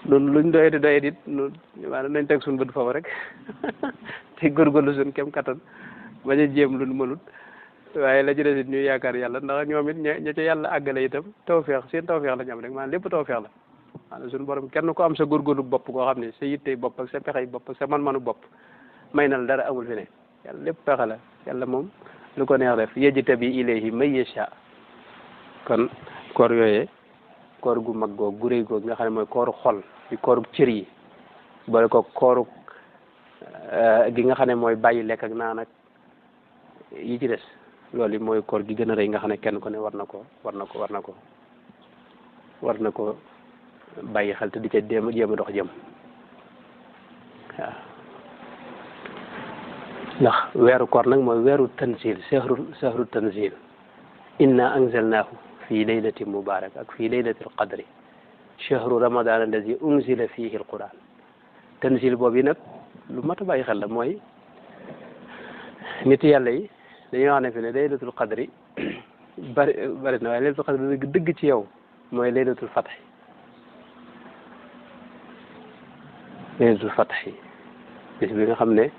S1: nun luñ doye dit nu maanaam nañ teg suñu bët foofu rek te góorgóorlu suñ kem kattan bañ a jéem luñ mënut waaye la ci des it ñuy yaakaar yàlla ndax ñoom it ña ca yàlla àggale itam tawfeex seen tawfeex la ñu am rek maanaam lépp tawfeex la maanaam suñu borom kenn ko am sa góorgóorlu bopp koo xam ne sa yittey bopp ak sa pexey bopp ak sa man-manu bopp may na la dara amul fi ne yàlla lépp pexe la yàlla moom lu ko neex def yajtabi ilayhi man yasha kon koor yooyee koor gu mag googu gu réy googu nga xam ne mooy kooru xol di kooru cër yi boole ko kooru gi nga xam ne mooy bàyyi lekk ak naan ak yi ci des loolu yi mooy koor gi gën a rëy nga xam ne kenn ko ne war na ko bàyyi xel te di ca jéem a dox jëm waaw ndax weeru koor nag mooy weeru tanzil sehru tanzil inna anzalnahu fi laylatin mubarak ak fi laylatil qadri chahru ramadan allazi unzila fihi alquran tanzil boobu yi nag lu mat a bàyyi xel la mooy nit yàlla yi dañoo wax ne fi ne laylatul qadri bari na waaye laylatul qadri dëgg ci yow mooy laylatul fatxi bis bi nga xam ne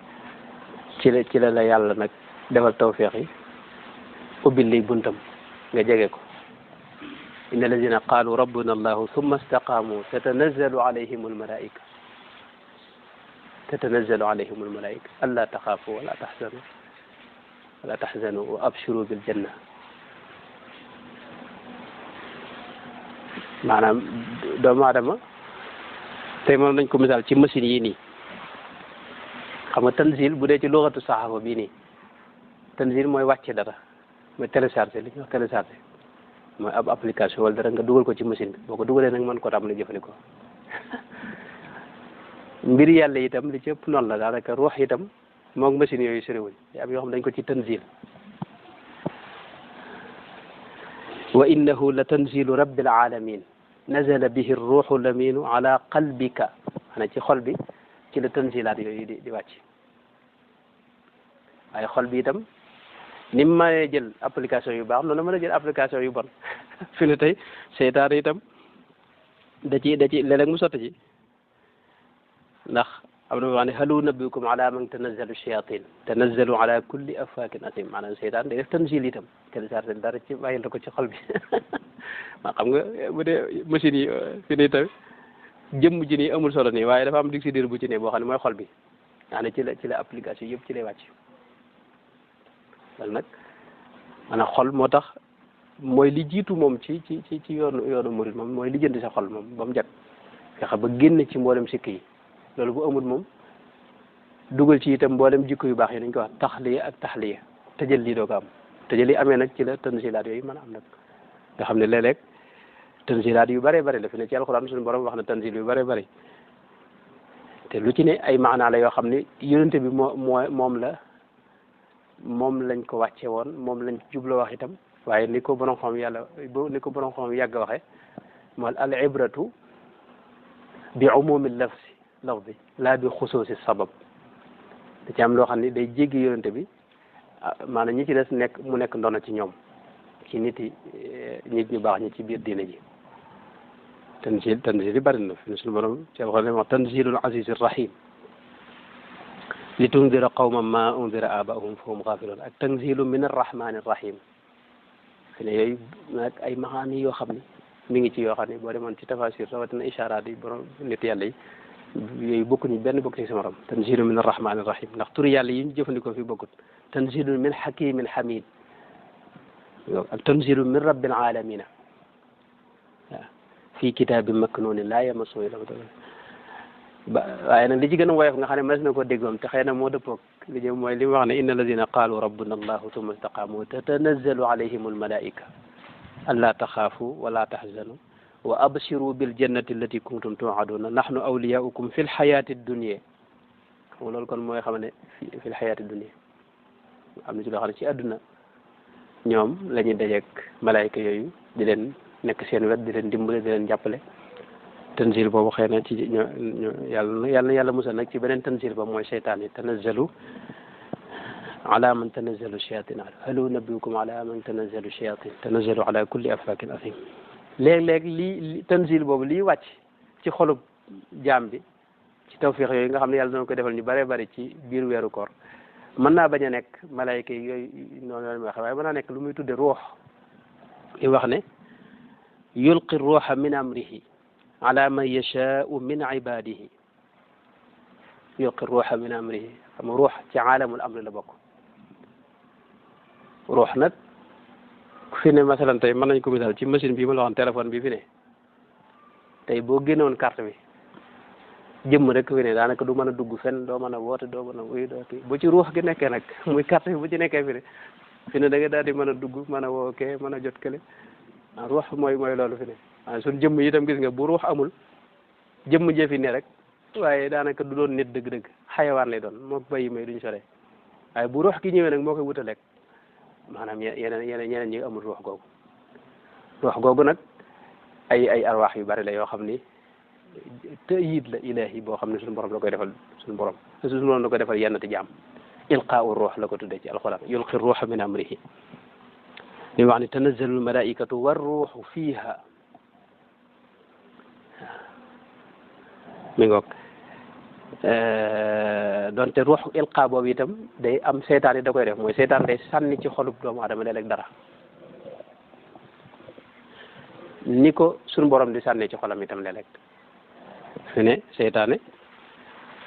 S1: ci la yàlla nag defal tawféex yi ubbil li buntam nga jege ko inna alladina qaalu rabbuna allahu summa istaqaamu tatanazzalu alayhim almalaika alla taxaafu wala taxzanu wa abshiru bil janna maanaam doomu aadama tey moom nañ ko misaal ci machine yi nii xam nga tanzil bu dee ci luxatu saxaaba bii nii tanzil mooy wàcce dara mooy téléchargé li ñuy wax téléchargé mooy ab application wala dara nga dugal ko ci machine bi boo ko dugalee nag mën ko tàmbali jëfandikoo mbir yàlla itam li ci ëpp noonu la daanaka ruux itam moog machine yooyu soriwuñ am yoo xam dañ ko ci tanzil wa innahu la tanzilu rabbil alamin nazala bihi ruuxu laminu ala qalbika xanaa ci xol bi ci la tanzilaat yooyu di wàcc waaye xol bi itam ni mu mënee jël application yu baax noonu mën a jël application yu bon fi ne tey seytaane itam da ci léeg-léeg mu sotti ci ndax am na wax ne hal unabbiukum ala man tanazzalu shayatin tanazzalu ala kulli afaakin asim maanaam seytaan day def tanzil itam téléchargé dara ci bàyyil ko ci xol bi maa xam nga bu dee machine yi fi ne tamit jëmm ji nii amul solo nii waaye dafa am dictionnaire bu ci ne boo xam ne mooy xol bi nga ne ci la application yëpp ci lay wàcc loolu nag maanaam xol moo tax mooy li jiitu moom ci yoonu murid moom mooy li jënd sa xol moom ba mu jag fexe ba génn ci mboolem sikk yi loolu bu amul moom dugal ci itam mboolem jikko yu baax yi dañ ko wax taxliya ak taxliya tëjal lii doo ko am tëjali amee nag ci la tanzilaat yooyu mën a am nag nga xam ne léeg-léeg tanzilaat yu bëree bëri la fi ne ci alxuraan suñu borom wax na tanzil yu bëree bëri te lu ci ne ay maanaa la yoo xam ne yonente bi moom lañ ko wàcce woon moom lañ jubla wax itam waaye ni ko borom xam yàlla ni ko borom xam yàgg waxe mooy al ibratu bi umumi lafzi laa bi xusuusi sabab da ci am loo xam ne day jéggi yonente bi maanaam ñi ci des mu nekk ndono ci ñoom ci nit ñu baax ñi ci biir diine ji tanzil yi bëri na fi suñu borom ci alxuraan wax tanzilul azizir rahim li tundira qawman ma undira abaahum fahum gaafiloon ak tanzilu min arrahmani rahim fi ne yooyu nag ay maxaani yoo xam ne mi ngi ci yoo xam ne boo demoon ci tafasir rawatina isharaat yi borom nit yàlla yi yooyu bokkuñu benn bokk ci sama morom tanzilu min arrahmani rahim ndax turi yàlla yi ñu jëfandikoo fi bokkut tanzilu min hakimin hamid ak tanzilu min rabbil alamina waaw fii kitaabin maknuunin laa yamassuhu illa waaye nag li ci gën a woyof nga xam ne mas na ko déggoom te xëy na moo dëppoog li jëm mooy li mu wax ne inna alladina qaalu rabbuna allahu thumma istaqaamu tatanazzalu alayhim almalaika allaa taxaafu wala tahzanu wa abshiru bil jannati allati kuntum tuaduna nahnu awliyaukum fi lxayaati dunia xam nga loolu kon mooy xam ne fi lxayaati dunia am na ci loo xam ne ci àdduna ñoom la ñuy dajeeg malaayika yooyu di leen nekk seen wet di leen dimbale di leen jàppale tanzil boobu xëy na ci yàlla musal nag ci beneen tanzil ba mooy seytaan yi tanazzalu ala man tanazzalu shayatin hal unabbiukum ala man tanazzalu shayatin tanazzalu ala kulli afakin athim léeg-léeg lii tanzil boobu lii wàcc ci xolub jaam bi ci tawfiix yooyu nga xam ne yàlla dana ko defal ñu bëree bëri ci biir weeru koor mën naa bañ a nekk malayka yi yooyu noonu la wax waaye mën naa nekk lu muy tudde ruux yi wax ne yulqi ruuxa min amrihi ala man yashaau min ibadihi yulqi ruuxa min amrihi xam nga ruux ci aalamul amri la bokk ruux nag fi ne masalan tey mën nañ ko misaal ci machine bii ma la waxoon téléphone bi fi ne tey boo génnoon carte bi jëmm rek fi ne daanaka du mën a dugg fenn doo mën a woote doo mën a wuyu doo kii bu ci ruux gi nekkee nag muy carte bi bu ci nekkee fi ne da nga daal di mën a dugg mën a woo kee mën a jot kële ruux mooy loolu fi ne waaye suñ jëmm yi itam gis nga bu ruux amul jëmm jëfi ne rek waaye daanaka du doon nit dëgg-dëgg xayawaan lay doon moo bayi may duñ sore waaye bu ruux gi ñëwee nag moo koy wutaleeg maanaam ñeneen ñi amul ruux googu nag ay arwaax yu bari la yoo xam ni tëyit la ilahi boo xam ne suñu borom la koy defal suñu borom la koy defal yenn ti jaam ilqaau ruux la ko tuddee ci alquran yulqi ruuxa min amrihi li wax ni tanazzalu almalaikatu war ruuxu fiiha mi ngoog donte ruux ilqa boobu itam day am seytaan yi da koy def mooy seytaan day sànni ci xolub doomu aadama léeg-léeg dara ni ko suñu borom di sànni ci xolam itam léeg-léeg fi ne seytaane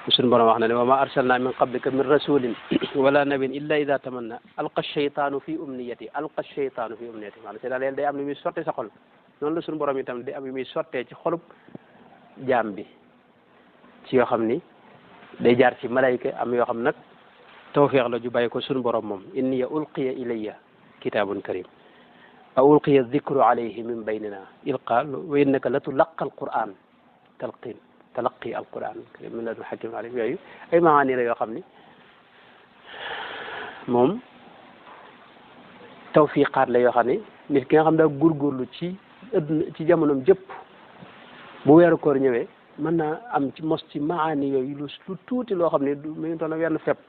S1: suñu borom wax na ne wa ma arsalna min qablika min rasulin wala nabin illa ida tamanna alqa sheytaanu fi umniyati maanaam seytaan leen day am lu muy sotte sa xol noonu la suñu borom itam day am lu muy sottee ci xolub jaam bi ci yoo xam ni day jaar ci malayka am yoo xam nag tawfiix la ju bàyyi ko suñu borom moom inni ulqiya ilayya kitabun karim aw ulqiya dikru alayhi min baynina ilqa wa innaka la tulaqa alquran talaqi alquran min ladun hakimin alim yooyu ay maani la yoo xam ni moom tawfiqaat la yoo xam ni nit ki nga xam daa góorgóorlu ci adduna ci jamonoom jëpp bu weeru koor ñëwee mën naa am ci mos ci maani yooyu lu tuuti loo xam ne mi ngi doon wenn fepp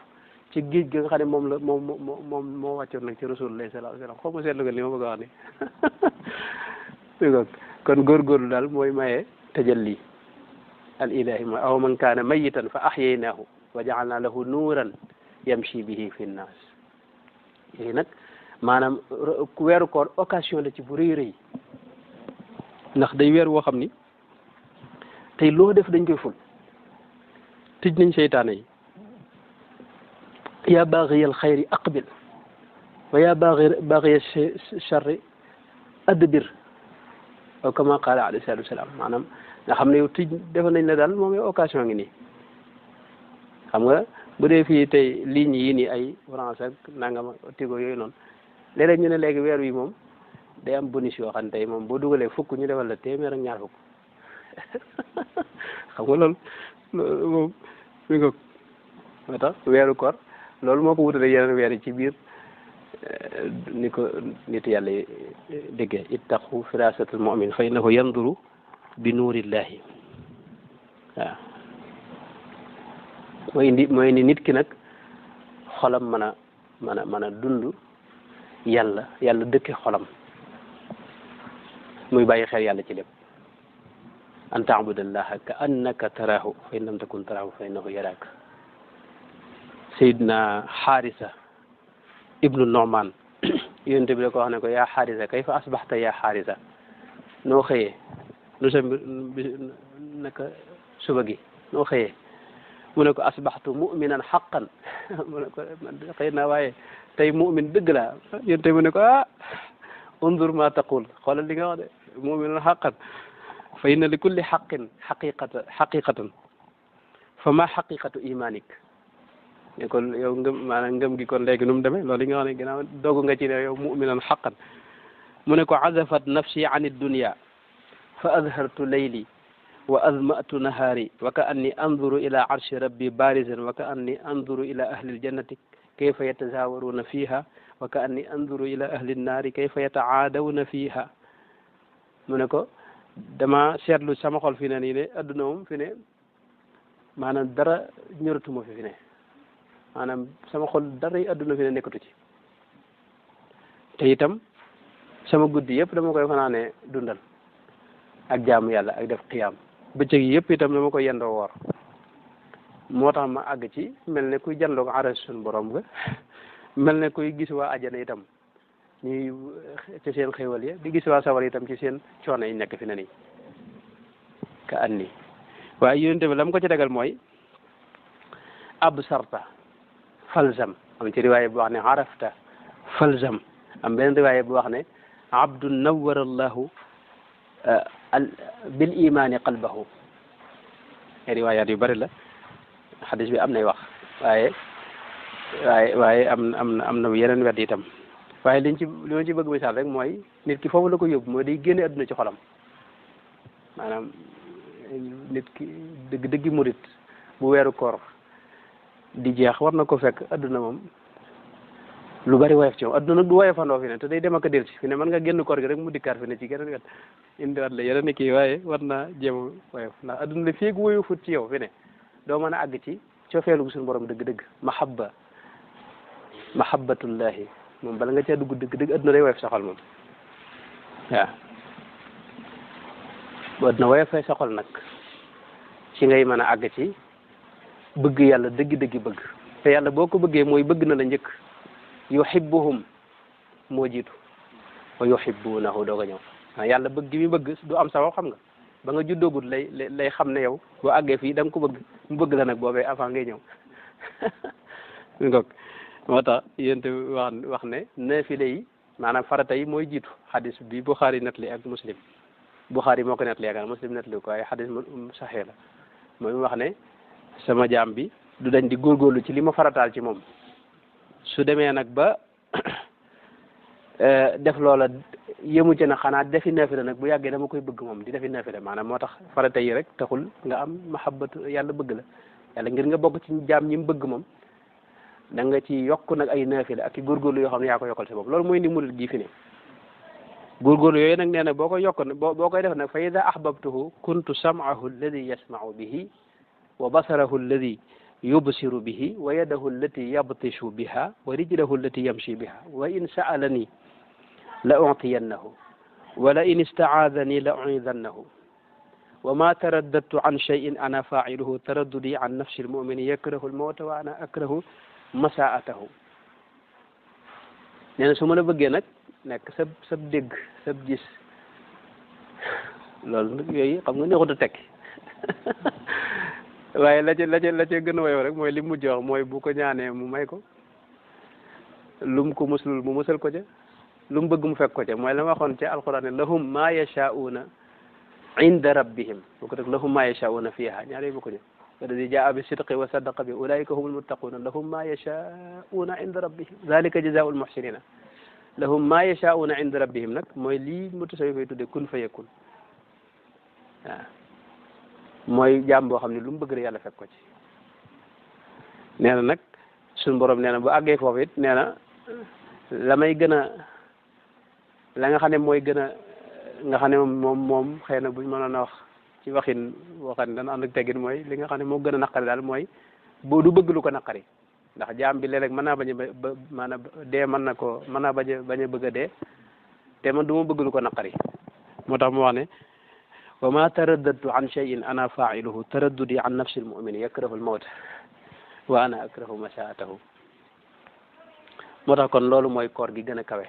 S1: ci géej gi nga xam ne moom moo wàccoon nag ci rasulullah sallallahu alayhi wasallam xaw ma seetlu nga li ma bëgg a wax ni kon góorgóorlu daal mooy maye tajalli al ilahi mooy aw man kaana mayitan fa ahyaynaahu wa ja'alna lahu nuuran yamshi bihi fi nnaas yooyu nag maanaam weeru koor occasion la ci bu rëy rëy ndax day weer woo xam ni tey loo def dañ koy ful tëj nañ seytaane yi yaa baaxiyal xayri aqbil wa yaa baaxiya charri adbir aw kama qaala alayhi salaatu wasalaam maanaam nga xam ne yow tëj defal nañ la daal moom occasion ngi nii xam nga bu dee fii tey lignes yi nii ay France ak nangama tigo yooyu noonu léeg-léeg ñu ne léegi weer wi moom day am bonus yoo xam ne tey moom boo dugalee fukk ñu defal la téeméer ak ñaar fukk xam nga loolu moom mi nga moo tax weeru koor loolu moo ko wutale yeneen weer yi ci biir ni ko nit yàlla yi déggee ittaqu firasatul mu'min fa innahu yanduru bi nuurillahi waaw mooy ni nit ki nag xolam mën a dund yàlla dëkke xolam muy bàyyi xel yàlla ci lépp an taabudallaha ka annaka taraahu fa in lam takun taraahu fa innahu yaraaka Seydina Xaarisa ibnu Noomaan yonent bi da ko wax ne ko yaa Xaarisa kayfa asbaxta yaa Xaarisa noo xëyee lu sa mbir naka suba gi noo xëyee mu ne ko asbaxtu muminan xaqan mu ne ko xëy na waaye tey mumin dëgg laa yonent mu ne ko undur ma taqul xoolal li nga wax de muminan xaqan fa inna li kulli xaqin xaqiqatan fa ma xaqiqatu imanik ne kon yow ngëm gi kon léegi nu mu demee loolu li nga wax ne ginnaaw dogu nga ci ne yow muminan xaqan mu ne ko azafat nafsi an iddunia fa azhartu layli wa azmatu nahaari wa ka anni anduru ila arshi rabbi barizan wa ka anni anduru ila ahli aljannati kayfa yatazawaruna fiha wa ka anni anduru ila ahli annaari kayfa yataadawna fiha mu ne ko dama seetlu sama xol fi ne nii ne adduna moom fi ne maanaam dara ñoratuma fi ne maanaam sama xol dara yi adduna fi ne nekkatu ci te itam sama guddi yëpp dama koy fanaane dundal ak jaamu yàlla ak def xiyaam bëccëg yi yëpp itam dama koy yendoo woor moo tax ma àgg ci mel ne kuy janloog aras suñu borom ga mel ne kuy gis waa ajana itam ñuy ci seen xéwal ya di gis waa sawar itam ci seen coono yi nekk fi ne nii ka anni waaye yonente bi la mu ko ci tegal mooy absarta falzam am ci riwaaye bu wax ne arafta falzam am benn riwaaye bu wax ne abdu nawwara allahu bil imaani qalbahu riwaayaat yu bari la xadis bi am nay wax waaye am na yeneen wet itam waaye li ma ci bëgg misaal rek mooy nit ki foofu la ko yóbbu mooy day génne adduna ci xolam maanaam nit ki dëggi murit bu weeru koor di jeex war na ko fekk adduna moom lu bari woyof ci moom adduna nag du woyofandoo fi ne te day dem ak a del ci fi ne mën nga génn koor gi rek mu dikkaat fi ne ci geneen wet indiwaat la yeneen kii waaye war naa jéem a woyof ndax adduna la feeg woyofut ci yow fi ne doo mën a àgg ci cofeelu suñu borom dëgg-dëgg mahabbatullahi moom bala nga caa dugg dëgg adduna day woyof sa xol moom waaw bu adduna woyofee sa xol nag ci ngay mën a àgg ci bëgg yàlla dëgg-dëgg bëgg te yàlla boo ko bëggee mooy bëgg na la njëkk yuhibbuhum moo jiitu wa yuhibbunahu doog a ñëw yàlla bëgg gi mi bëgg du am sabab xam nga ba nga juddoogut lay xam ne yow boo àggee fii da nga ko bëgg mu bëgg la nag boobee avant ngay ñëw ngok moo tax yénte wax ne naafile yi maanaam farata yi mooy jiitu xadis bi Buxaari nettali ak Muslim Buxaari moo ko nettali yaakaar Muslim nettali ko waaye xadis saxee la mooy mu wax ne sama jaam bi du dañ di góorgóorlu ci li ma farataal ci moom su demee nag ba def loola yëmu ci na xanaa defi naafila nag bu yàggee dama koy bëgg moom di defi naafila maanaam moo tax farata yi rek taxul nga am mahabbatu yàlla bëgg la yàlla ngir nga bokk ci jaam ñi mu bëgg moom da nga ci yokk nag ay naafila ak i góorgóorlu yoo xam ne yaa ko yokkal sa bopp loolu mooy ndi murid gi fi ne góorgóorlu yooyu nag nee na boo koy yokk boo koy def nag fa ida ahbabtuhu kuntu sam'ahu alladi yasma'u bihi wa basarahu alladi yubsiru bihi wa yadahu allati yabtishu biha wa rijlahu allati yamshi biha wa in sa'alani la u'tiyannahu wa la in ista'aadani la u'idannahu wa ma taraddadtu an shay'in ana fa'iluhu taraddudi an nafsi al-mu'mini yakrahu al-mawta wa ana akrahu masaa'atahu nee na su ma la bëggee nag nekk sab dégg sab gis loolu nag yooyu xam nga neexut a tekki waaye la ca gën a woyow rek mooy li mu mujj wax mooy bu ko ñaanee mu may ko lum ko muslul mu musal ko ca lu mu bëgg mu fekk ko ca mooy la ma waxoon ca alquran ne lahum ma yasha'una inda rabbihim bu ko def lahum ma yasha'una fiha ñaare bu ko ñëw walladi jaa bi sidqi wa sadaqa bi ulaika humul muttaquna lahum ma yasha'una inda rabbihim zalika jazaa'ul muhsinina lahum ma yashaa'una inda rabbihim nag mooy lii mutasawwif fay tudde kun fa yakun waaw mooy jaam boo xam ne lu mu bëgg rek yàlla fekk ko ci nee na nag suñu borom nee na bu àggee foofu it nee na la may gën a la nga xam ne mooy gën a nga xam ne moom xëy na buñ mënoon a wax ci waxin boo xam ne dana ànd ak teggin mooy li nga xam ne moo gën a naqari daal mooy boo du bëgg lu ko naqari ndax jaam bi léeg-léeg mën naa bañ a ba maanaam dee mën na ko mën naa bañ a bëgg a dee te man du ma bëgg lu ko naqari moo tax mu wax ne wa ma taraddadtu an shay'in ana fa'iluhu taraddudi an nafsi almu'min yakrahu almawta wa ana akrahu mashaatahu moo tax kon loolu mooy koor gi gën a kawe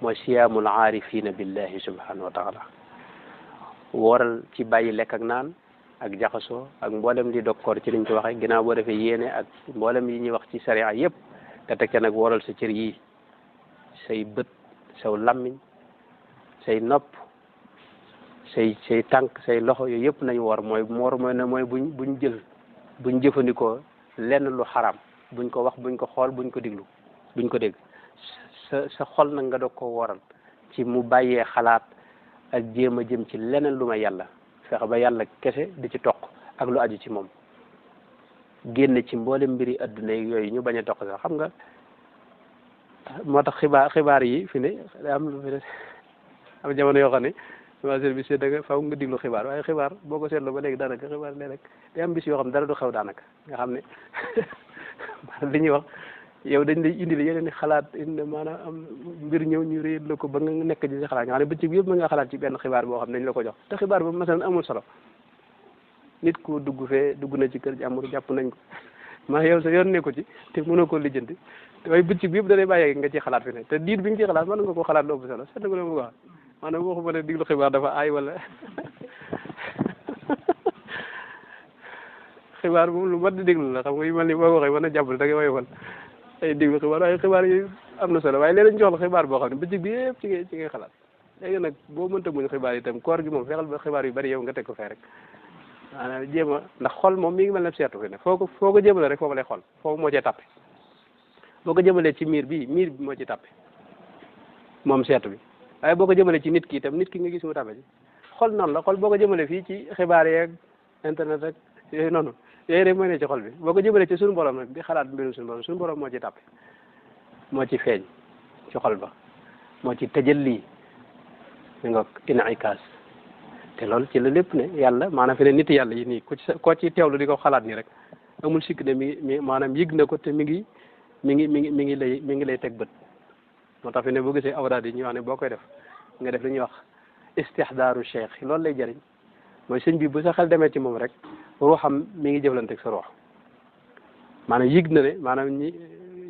S1: mooy siyaamul aarifina billahi subhanahu wa taala wooral ci bàyyi lekk ak naan ak jaxasoo ak mboolem di dog koor ci liñ ko waxee ginnaaw boo defee yéene ak mboolem yi ñuy wax ci sariya yëpp te teg ca nag wooral sa cër yi say bët saw lammiñ say nopp say tànk say loxo yooyu yëpp nañu war mooy buñ jëfandikoo lenn lu xaram buñ ko wax buñ ko xool buñ ko diglu buñ ko dégg sa xol nag nga doog ko waral ci mu bàyyee xalaat ak jéem a jëm ci leneen lu may yàlla fexe ba yàlla kese di ci toq ak lu aju ci moom génn ci mboolem mbiri adduna yooyu ñu bañ a toq sax xam nga moo tax xibaar yi fi ne am jamono yoo xam ne semence bi da nga faw nga diglu xibaar waaye xibaar boo ko seetloo ba léegi daanaka xibaar léeg-léeg day am bis yoo xam ne dara du xew daanaka nga xam ne li ñuy wax yow dañ lay indi la yeneen i xalaat maanaam am mbir ñëw ñu réer la ko ba nga nekk ci si xalaat nga xam ne bëccëg bi yëpp mën nga xalaat ci benn xibaar boo xam ne dañ la ko jox te xibaar ba masalan amul solo nit ku dugg na ci kër jàmbur jàpp nañ ko maa yow sa yoon nekku ci te mënoo koo lijjanti waaye bëccëg bi yëpp da lay bàyyee nga ci xalaat fi ne te diir bi nga ci xalaat mën nga ko xalaat lu ëpp solo seetlu ko mu wax maanaam waxuma ne diglu xibaar dafa aay wala xibaar moom lu mat di déglu la xam nga yu mel ni boo ko waxee mën a jàppale da ngay woyofal ay déglu xibaar waaye xibaar yi am na solo waaye léeg-léeg ñu jox la xibaar boo xam ne bëccëg bi yëpp ci ngay xalaat léegi nag boo mënta muñ xibaar yi itam koor gi moom fexeel ba xibaar yu bari yow nga teg ko fee rek maanaam jéem a ndax xol moom mi ngi mel ne seetu fi ne foo ko jëmale rek foofu lay xol foofu moo cee tàppe boo ko jëmalee ci miir bi moo ci tàppe moom seetu bi waaye boo ko jëmalee ci nit ki itam nit ki nga gis mu tàppe ci xol noonu la xol boo ko jëmalee fii ci xibaar yeeg internet rek yooyu noonu yooyu rek mooy ne ci xol bi boo ko jëmalee ci suñu borom nag di xalaat mbirum suñu borom moo ci tàppe moo ci feeñ ci xol ba moo ci tëjalli mi nga inikaas te loolu ci la lépp ne yàlla maanaam fi ne nit yàlla yi nii ko ci teewlu di ko xalaat nii rek amul sikk ne mi maanaam yëg na ko te mi ngi lay teg bët moo tax fi ne boo gisee awraad yi ñuy wax ne boo koy def nga def li ñuy wax istihdaaru cheikh loolu lay jëriñ mooy sëñ bi bu sa xel demee ci moom rek ruuxam mi ngi jëflanteeg sa ruux maanaam yëg na ne maanaam ñi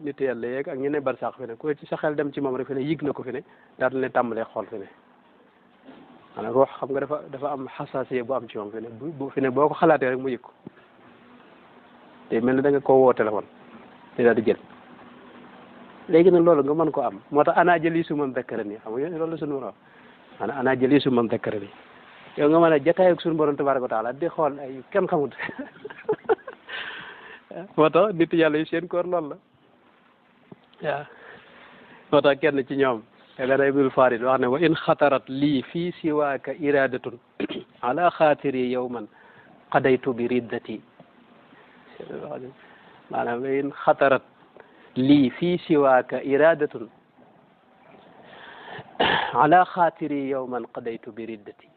S1: nit yàlla yeeg ak ñu ne barsaax fi ne ku ci sa xel dem ci moom rek fi ne yëg na ko fi ne daal ne tàmbalee xool fi ne maanaam ruux xam nga dafa am xasaasiye bu am ci moom fi ne bu fi ne boo ko xalaatee rek mu yëg ko te mel ni da nga koo woo téléphone te daal di jël léegi nag loolu nga mën ko am moo tax ana jëli su man dekkara nii xam nga loolu la suñu mën a wax maanaam ana jëli su man dekkara nii yow nga mën a jataay ak suñu borom tabaraka wa taala di xool ay kenn xamut moo tax nit yàlla yi seen koor loolu la waaw moo tax kenn ci ñoom Gana Ibnul Farid wax ne wa in xatarat lii fii siwaaka iradatun ala xaatiri yawman qadaytu bi riddati maanaam wa in xatarat lii fii siwaaka iradatun ala xaatiri yawman qadaytu bi riddati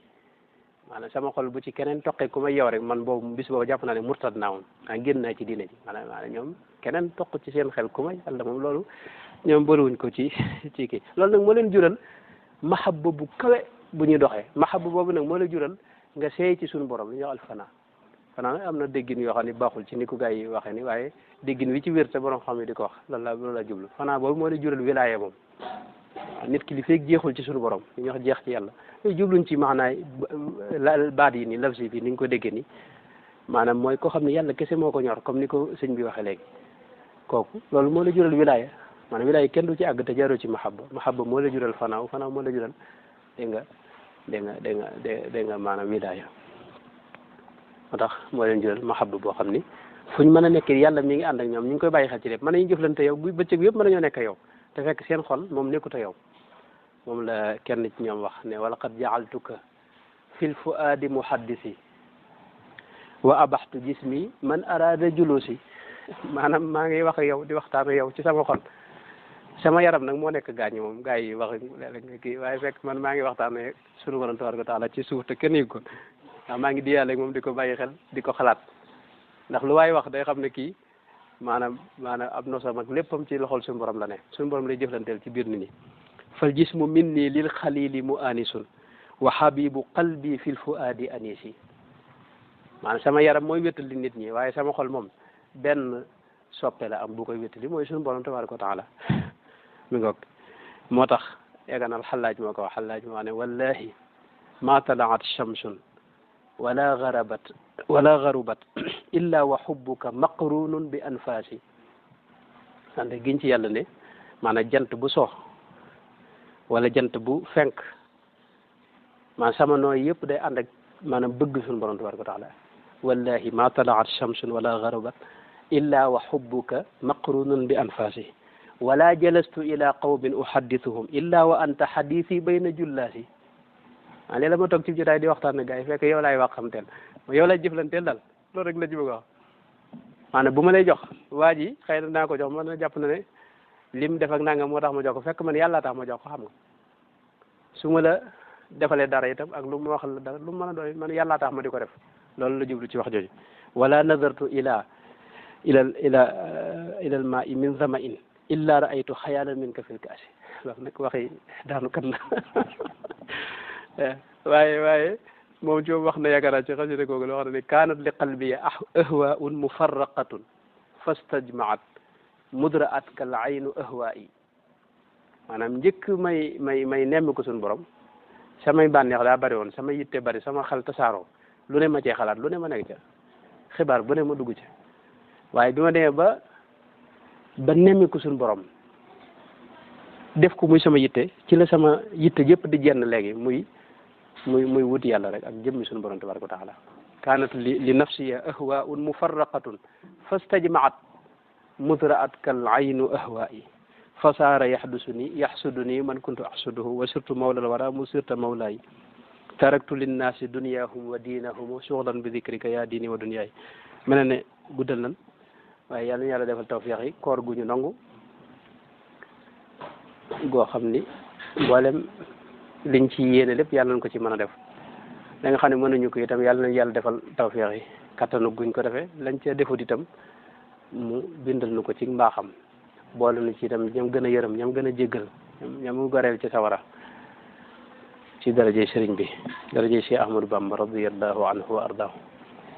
S1: maanaam sama xol bu ci keneen toqee ku may yow rek man boobu bis boobu jàpp naa ne murtad naa woon génn naa ci diine ji maanaam ñoom keneen toq ci seen xel ku may yàlla moom loolu ñoom bëriwuñ ko ci kii loolu nag moo leen jural mahabba bu kawe bu ñuy doxee mahabba boobu nag moo leen jural nga seey ci suñu borom li ñuy wax alfana fanaa nag am na déggin yoo xam ne baaxul ci ni ko gars yi waxee ni waaye déggin wi ci wér te borom xam ne di ko wax loolu la jublu fanaa boobu moo leen jural wilaya moom nit ki li feeg jeexul ci suñu borom li ñuy wax jeex ci yàlla yooyu jubluñ ci maanaay baat yi nii lafsi bi ni nga ko déggee ni maanaam mooy koo xam ne yàlla kese moo ko ñor comme ni ko sëñ bi waxee léegi kooku loolu moo la jural wilaya maanaam wilaya kenn du ci àgg te jaaroo ci mahabba moo la jural fanaaw moo la jural dégg nga maanaam wilaya moo tax moo leen jural mahabba boo xam ni fuñ mën a nekk yàlla mi ngi ànd ak ñoom ñu ngi koy bàyyi xel ci lépp mën nañu jëflante yow bu bëccëg bi yëpp mën nañoo nekk yow te fekk seen xol moom nekkut a yow moom la kenn ci ñoom wax ne wala qad jaaltuka fil fuaadi muhaddisi wa abaxtu jismi man araada julusi maanaam maa ngi wax ak yow di waxtaan ak yow ci sama xol sama yaram nag moo nekk gaañ moom gaa yi wax léeg-léeg nga kii waaye fekk man maa ngi waxtaan ak sunu borom tabaraka wa taala ci suuf te kenn yëg ko ndax maa ngi di yàlla moom di ko bàyyi xel di ko xalaat ndax lu waay wax day xam ne kii maanaam ab nosam ak léppam ci loxol suñu borom la ne suñu borom lay jëflanteel ci biir nit ñi fal jismu minni lil xalili mu anisun wa habibu qalbi fil fuadi anisi maanaam sama yaram mooy wéttali nit ñi waaye sama xol moom benn soppe la am bu koy wéttali mooy suñu borom tabaraka wa taala mi ngoog moo tax eganal xallaaj moo ko wax xallaaj moo ne wallahi ma talaat shamsun wala garubat illa wa hubbuka maqrunun bi anfasi ande giñ ci yàlla ne maanaam jant bu so wala jant bu fenk maanaam sama nooy yëpp day ànd ak maanaam bëgg suñu borom tabaraka wa taala wallahi ma talaat shamsun wala garubat illa wa hubbuka maqrunun bi anfasi wala jalastu ila qawmin uhaddithuhum illa wa anta hadithi bayna jullaasi léeg la ma toog ci jotaay di waxtaan ak gars yi fekk yow laay wax xam teel yow lay jëflanteel daal loolu rek la ci bëgg a wax maanaam bu ma lay jox waa ji xëy na naa ko jox man na jàpp na ne lim def ak nangam moo tax ma jox ko fekk man yàlla tax ma jox ko xam nga su ma la defalee dara itam ak lu ma wax la dara lu mu mën a doon man yàlla tax ma di ko def loolu la jublu ci wax jooju wala nazartu ila al ma'i min zama'in illa ra'aytu xayaalan minka fil kaasi wax nag waxi daanu kan la waaye moom ci wax na yaakaar naa ci xasida googu la wax ne kaanat li qalbiya ahwaun mufarraqatun fastajmaat mudraat kal aynu ahwaa'i maanaam njëkk may nemmi ko suñu borom samay bànneex daa bari woon sama yitte bari sama xel tasaaroo lu ne ma cee xalaat lu ne ma nekk ca xibaar bu ne ma dugg ca waaye bi ma demee ba nemmi ko suñu borom def ko muy sama yitte ci la sama yitte yëpp di jenn léegi muy wuti yàlla rek ak jëmmi suñu borom tabaraka wa taala kaanat li nafsiya ahwaun mufarraqatun fastajmaat mudraat kal aynu ahwaa'i fasaara yaxsuduni man kuntu axsuduhu wa sirtu mawla al wara mu sirta mawlaayi taraktu linnaasi dunyahum wa diinahum suxlan bi dikrika yaa diini wa dunyaay mel ne guddal nan waaye yàlla ñu yàlla defal tawfiix yi koor gu ñu nangu goo xam ni mboolem liñ ci yéene lépp yàlla nañ ko ci mën a def la nga xam ne mënuñu ko itam yàlla nañ yàlla defal tawfiix yi kattanu guñ ko defee lañ ca defut itam mu bindal nu ko ci mbaaxam boole nu ci itam ñam gën a yërëm ñam gën a jéggal ñam goreel ci sawara ci darajey sëriñ bi darajey Cheikh Ahmadou Bamba radiyallahu anhu wa ardaahu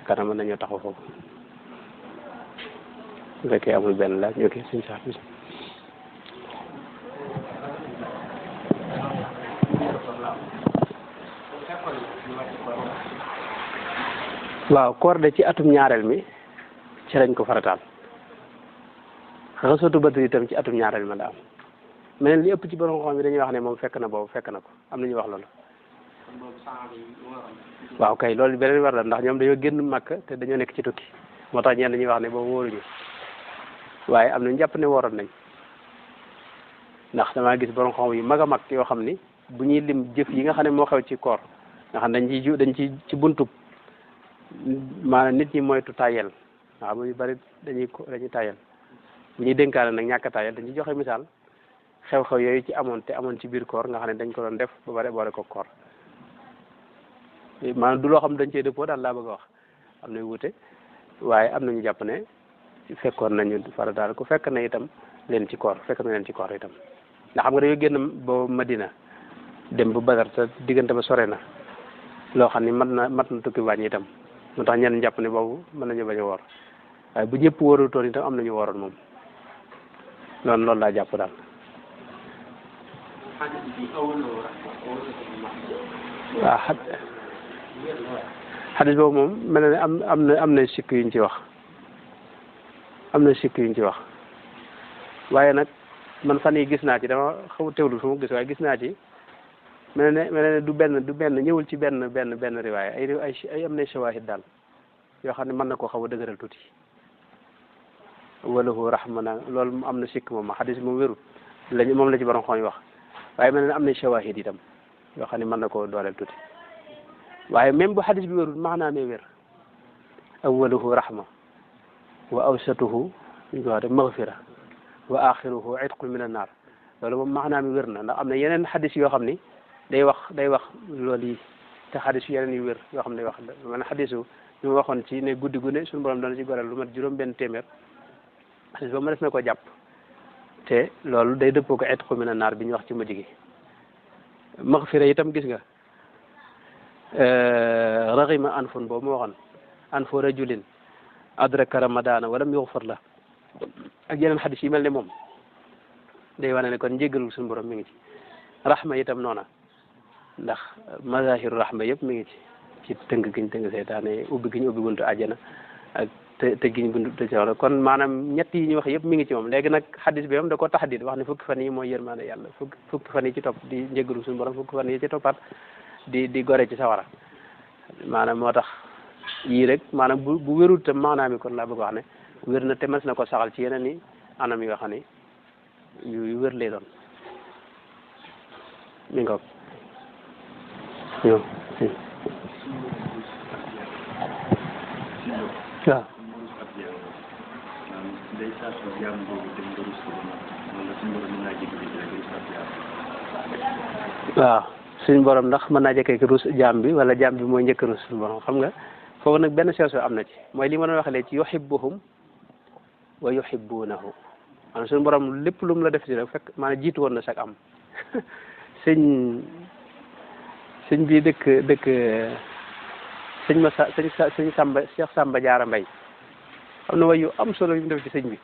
S1: kanam mën nañoo taxaw foofu su fekkee amul benn laaj ñu kii suñ sax bi waaw koor de ci atum ñaareel mi ci lañ ko farataal xasatu Badri itam ci atum ñaareel ma la am meneen li ëpp ci borom xam yi dañuy wax ne moom fekk na boobu fekk na ko am na ñu wax loolu waaw kay loolu beneen war la ndax ñoom dañoo génn Makka te dañoo nekk ci tukki moo tax ñenn dañuy wax ne boobu wóoruñu waaye am nañu jàpp ne waroon nañ ndax damaa gis borom xam yu mag a mag yoo xam ni bu ñuy lim jëf yi nga xam ne moo xew ci koor nga xam dañ ci buntub maanaam nit ñi moytu tayel waaw bu ñu bari dañuy tayel bu ñuy dénkaane nag ñàkk a tayel dañuy joxe misaal xew-xew yooyu ci amoon ci biir koor nga xam ne dañ ko doon def ba pare boole ko koor maanaam du loo xam dañ cee dëppoo daal laa bëgg a wax am na wuute waaye am nañu jàpp ne fekkoon nañu farataal ku fekk na itam leen ci koor fekk na leen ci koor itam ndax xam nga dañoo génn ba Madina dem ba Badar te diggante ba sore na loo xam ni mat na tukki wàññi itam moo tax ñenn jàpp ne boobu mën nañu bañ a woor waaye bu ñëpp wóorutoon itam am nañu wooroon moom loolu laa jàpp daal waaw xadis boobu moom mel na ne am na sikk yuñ ci wax waaye nag man fan yi gis naa ci dama xaw a teewlu fu mu gis waaye gis naa ci mel na ne du benn ñëwul ci benn riwaaya ay am na shawahid daal yoo xam ne mën na koo xaw a dëgëral tuuti walahu rahmana loolu am na sikk moom xadis moom wérut lañu moom la ci borom xam wax waaye mel na am na shawahid itam yoo xam ne mën na koo dooleel tuuti waaye même bu xadis bi wérul maanaam wér awaluhu rahma wa awsatuhu ñu ko waxee maghfira wa axiruhu itqun min annaar loolu moom maanaam wér na ndax am na yeneen xadis yoo xam ni day wax loolu yi te xadis yeneen yu wér yoo xam ne day wax man xadisu ñu ma waxoon ci ne guddi gu ne suñu borom dana ci goreel lu mat juróom-benn téeméer xadis ba ma des na ko jàpp te loolu day dëppoo ko itqu min annaar bi ñu wax ci mujj gi maghfira itam gis nga raghima anfun boobu ma waxoon anfu rajulin adraka ramadana walam yughfar la ak yeneen xadis yi mel ne moom day wane ne kon njéggalul suñu borom mi ngi ci rahma itam noona ndax mazahiru rahma yëpp mi ngi ci tënk giñ tënk seytaane ubbi giñ ubbi buntu àjjana ak te giñ buntu te soxla kon maanaam ñett yi ñu wax yëpp mi ngi ci moom léegi nag xadis bi moom da ko taxdid wax ne fukki fan yi mooy yërmaande yàlla fukki fan yi ci topp di njéggalul suñu borom fukki fan yi ci toppaat di gore ci sawara maanaam moo tax yii rek maanaam bu wérul tam maanaam yi kon laa bëgg wax ne wér na te mas na ko saxal ci yeneen i anam yoo xam ne yu wér lay doon mi ngoog ñoom waaw waaw suñu borom ndax mën naa jëkkee rus jaam bi wala jaam bi mooy njëkk rus suñu borom xam nga foofu nag benn sew am na ci mooy li ma doon waxee ci yuhibbuhum wa yuhibbunahu maanaam suñu borom lépp lu mu la def ci rek fekk maanaam jiitu woon na sax am sëñ bi dëkk sëñ ma sa sëñ Samba Cheikh Samba Diarra Mbaye xam na way yu am solo yu mu def ci sëñ bi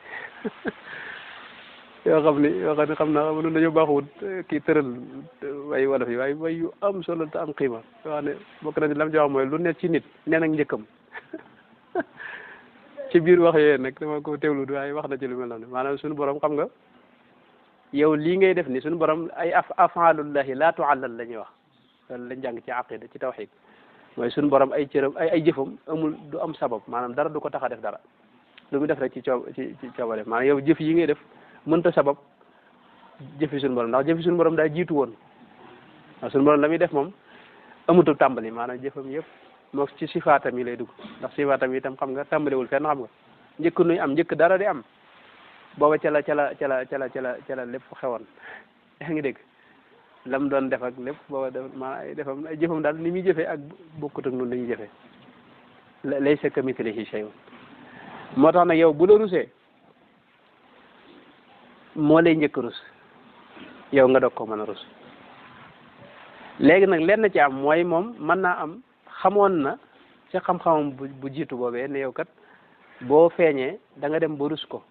S1: yoo xam ne xam naa nun dañoo baaxut kii tëral way wolof yi waaye way yu am solo te am xiima yoo xam ne bokk na ci lam ci wax mooy lu ne ci nit nee nag njëkkam ci biir wax yooyu nag dama ko teewlu waaye wax na ci lu mel noonu maanaam suñu borom xam nga yow lii ngay def ni suñu borom ay afaalullahi laa tuallal la ñuy wax loolu lañ jàng ci aqida ci tawxid mooy suñu borom ay cëram ay jëfam amul du am sabab maanaam dara du ko tax a def dara lu mu def rek ci coobare maanaam yow jëf yi ngay def mënta sabab jëfi suñu borom ndax jëfi suñu borom daa jiitu woon waaw suñu borom la muy def moom amutul tàmbali maanaam jëfam yëpp moo ci sifaatam yi lay dugg ndax sifaatam yi itam xam nga tàmbaliwul fenn xam nga njëkk nuy am njëkk dara di am booba ca la lépp xewoon yaa ngi dégg lam doon def ak lépp booba def maanaam ay defam ay jëfam daal ni muy jëfee ak bokkut ak noonu la ñuy jëfee laysa kamithlihi shay'un moo tax nag yow bu la rusee moo lay njëkk rus yow nga doog ko mën a rus léegi nag lenn ci am mooy moom mën naa am xamoon na ci xam-xamam bu jiitu boobee ne yow kat boo feeñee da nga dem ba rus ko